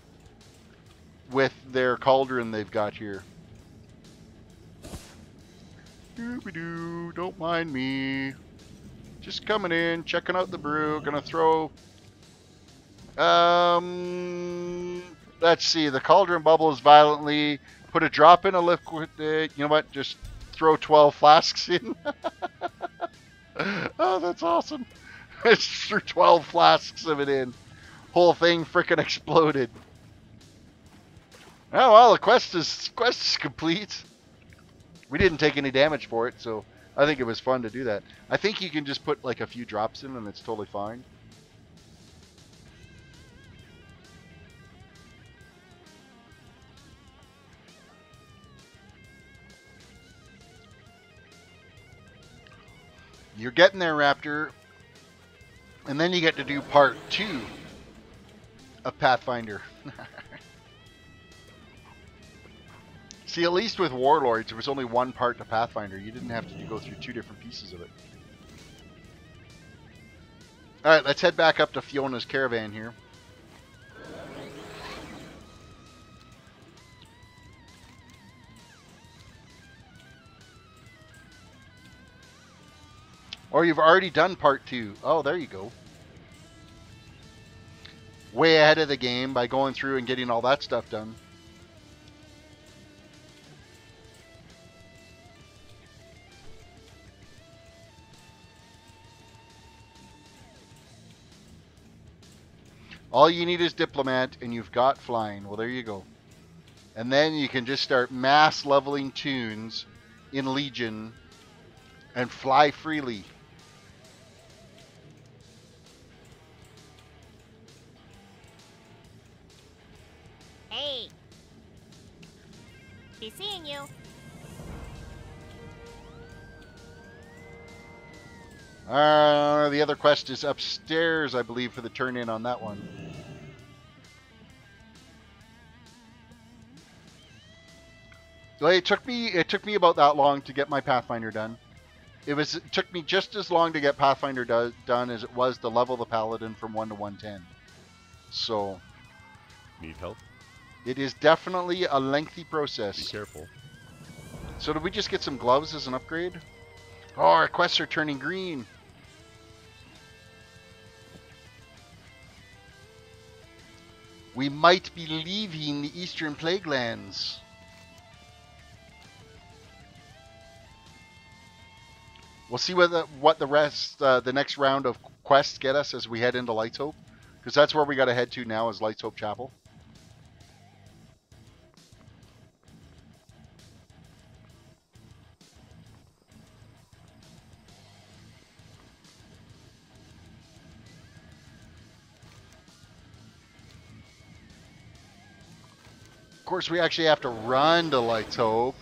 with their cauldron they've got here. Doo-be-doo, don't mind me. Just coming in, checking out the brew. Gonna throw... let's see, the cauldron bubbles violently. Put a drop in a liquid. You know what? Just throw 12 flasks in. Oh, that's awesome. I just threw 12 flasks of it in. Whole thing frickin' exploded. Oh well, the quest is complete. We didn't take any damage for it, so I think it was fun to do that. I think you can just put like a few drops in and it's totally fine. You're getting there, Raptor. And then you get to do part 2 of Pathfinder. See, at least with Warlords, there was only one part to Pathfinder. You didn't have to go through 2 different pieces of it. Alright, let's head back up to Fiona's caravan here. Or you've already done part 2. Oh, there you go. Way ahead of the game by going through and getting all that stuff done. All you need is Diplomat and you've got Flying. Well, there you go. And then you can just start mass leveling toons in Legion and fly freely. Hey. Be seeing you. The other quest is upstairs, I believe, for the turn-in on that one. Well, it took me about that long to get my Pathfinder done. It took me just as long to get Pathfinder done as it was to level the Paladin from 1 to 110. So, Need help? it is definitely a lengthy process. Be careful. So did we just get some gloves as an upgrade? Oh, our quests are turning green. We might be leaving the Eastern Plaguelands. We'll see what the next round of quests get us as we head into Light's Hope. Because that's where we got to head to now, is Light's Hope Chapel. Of course, we actually have to run to Light's Hope.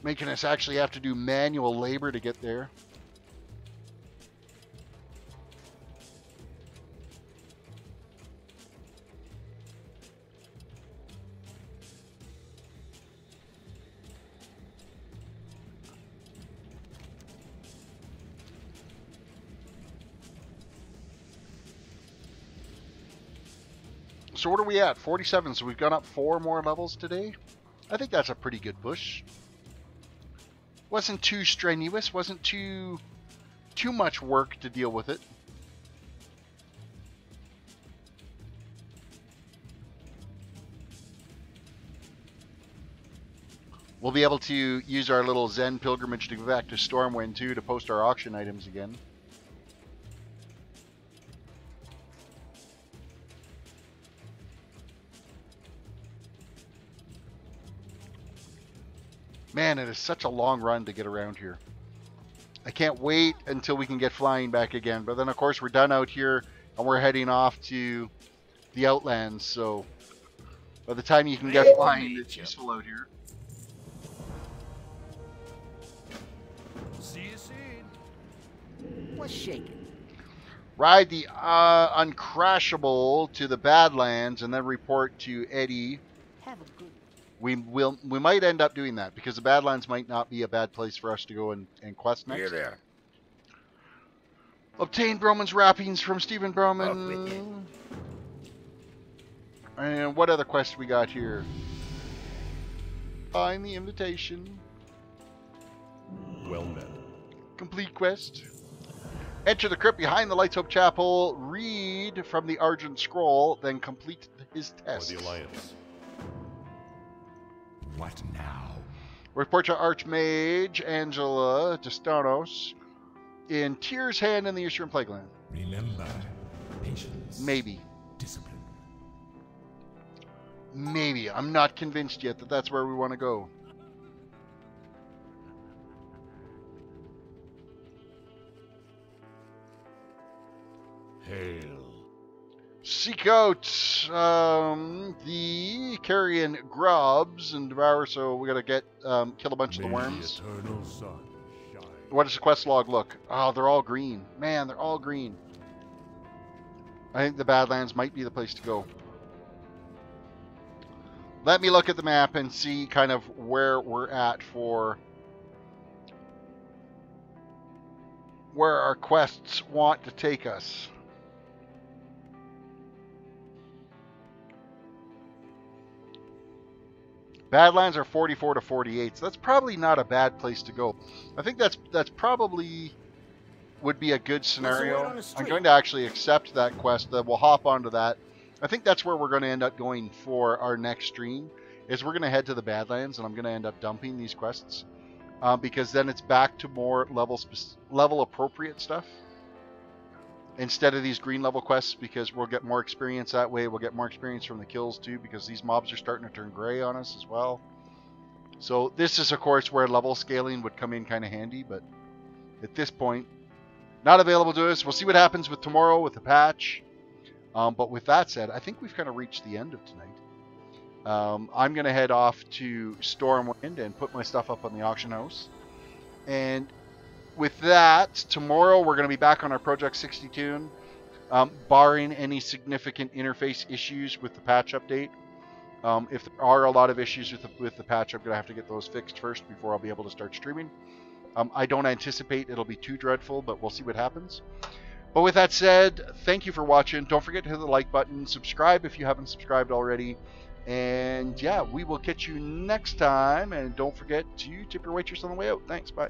Making us actually have to do manual labor to get there. So what are we at? 47, so we've gone up 4 more levels today? I think that's a pretty good push. Wasn't too strenuous, wasn't too much work to deal with it. We'll be able to use our little Zen pilgrimage to go back to Stormwind too to post our auction items again. Man, it is such a long run to get around here. I can't wait until we can get flying back again. But then, of course, we're done out here, and we're heading off to the Outlands. So by the time you can get flying, it's useful out here. See you soon. What's shaking? Ride the Uncrashable to the Badlands, and then report to Eddie. Have a good We might end up doing that because the Badlands might not be a bad place for us to go and quest next. Here there. Obtain Broman's wrappings from Stephen Broman. And what other quest we got here? Find the invitation. Well met. Complete quest. Enter the crypt behind the Light's Hope Chapel. Read from the Argent Scroll, then complete his For test. the Alliance. What now? Report to Archmage Angela Distanos in Tyr's Hand in the Eastern Plagueland. Remember, patience. Maybe. Discipline. Maybe. I'm not convinced yet that that's where we want to go. Hail. Seek out the carrion grubs and devour, so we gotta get kill a bunch of the worms. The eternal sun shine. What does the quest log look? Oh, they're all green. Man, they're all green. I think the Badlands might be the place to go. Let me look at the map and see kind of where we're at for where our quests want to take us. Badlands are 44 to 48, so that's probably not a bad place to go. I think that's probably would be a good scenario. I'm going to actually accept that quest. We'll hop onto that. I think that's where we're going to end up going for our next stream. Is we're going to head to the Badlands, and I'm going to end up dumping these quests because then it's back to more level appropriate stuff instead of these green level quests, because we'll get more experience that way. We'll get more experience from the kills too, because these mobs are starting to turn gray on us as well. So this is of course where level scaling would come in kind of handy, but at this point not available to us. We'll see what happens with tomorrow with the patch. But with that said, I think we've kind of reached the end of tonight. I'm going to head off to Stormwind and put my stuff up on the auction house. And with that, tomorrow we're going to be back on our Project 60 toon, barring any significant interface issues with the patch update. If there are a lot of issues with the patch, I'm going to have to get those fixed first before I'll be able to start streaming. I don't anticipate it'll be too dreadful, but we'll see what happens. But with that said, thank you for watching. Don't forget to hit the like button. Subscribe if you haven't subscribed already. And yeah, we will catch you next time. And don't forget to tip your waitress on the way out. Thanks. Bye.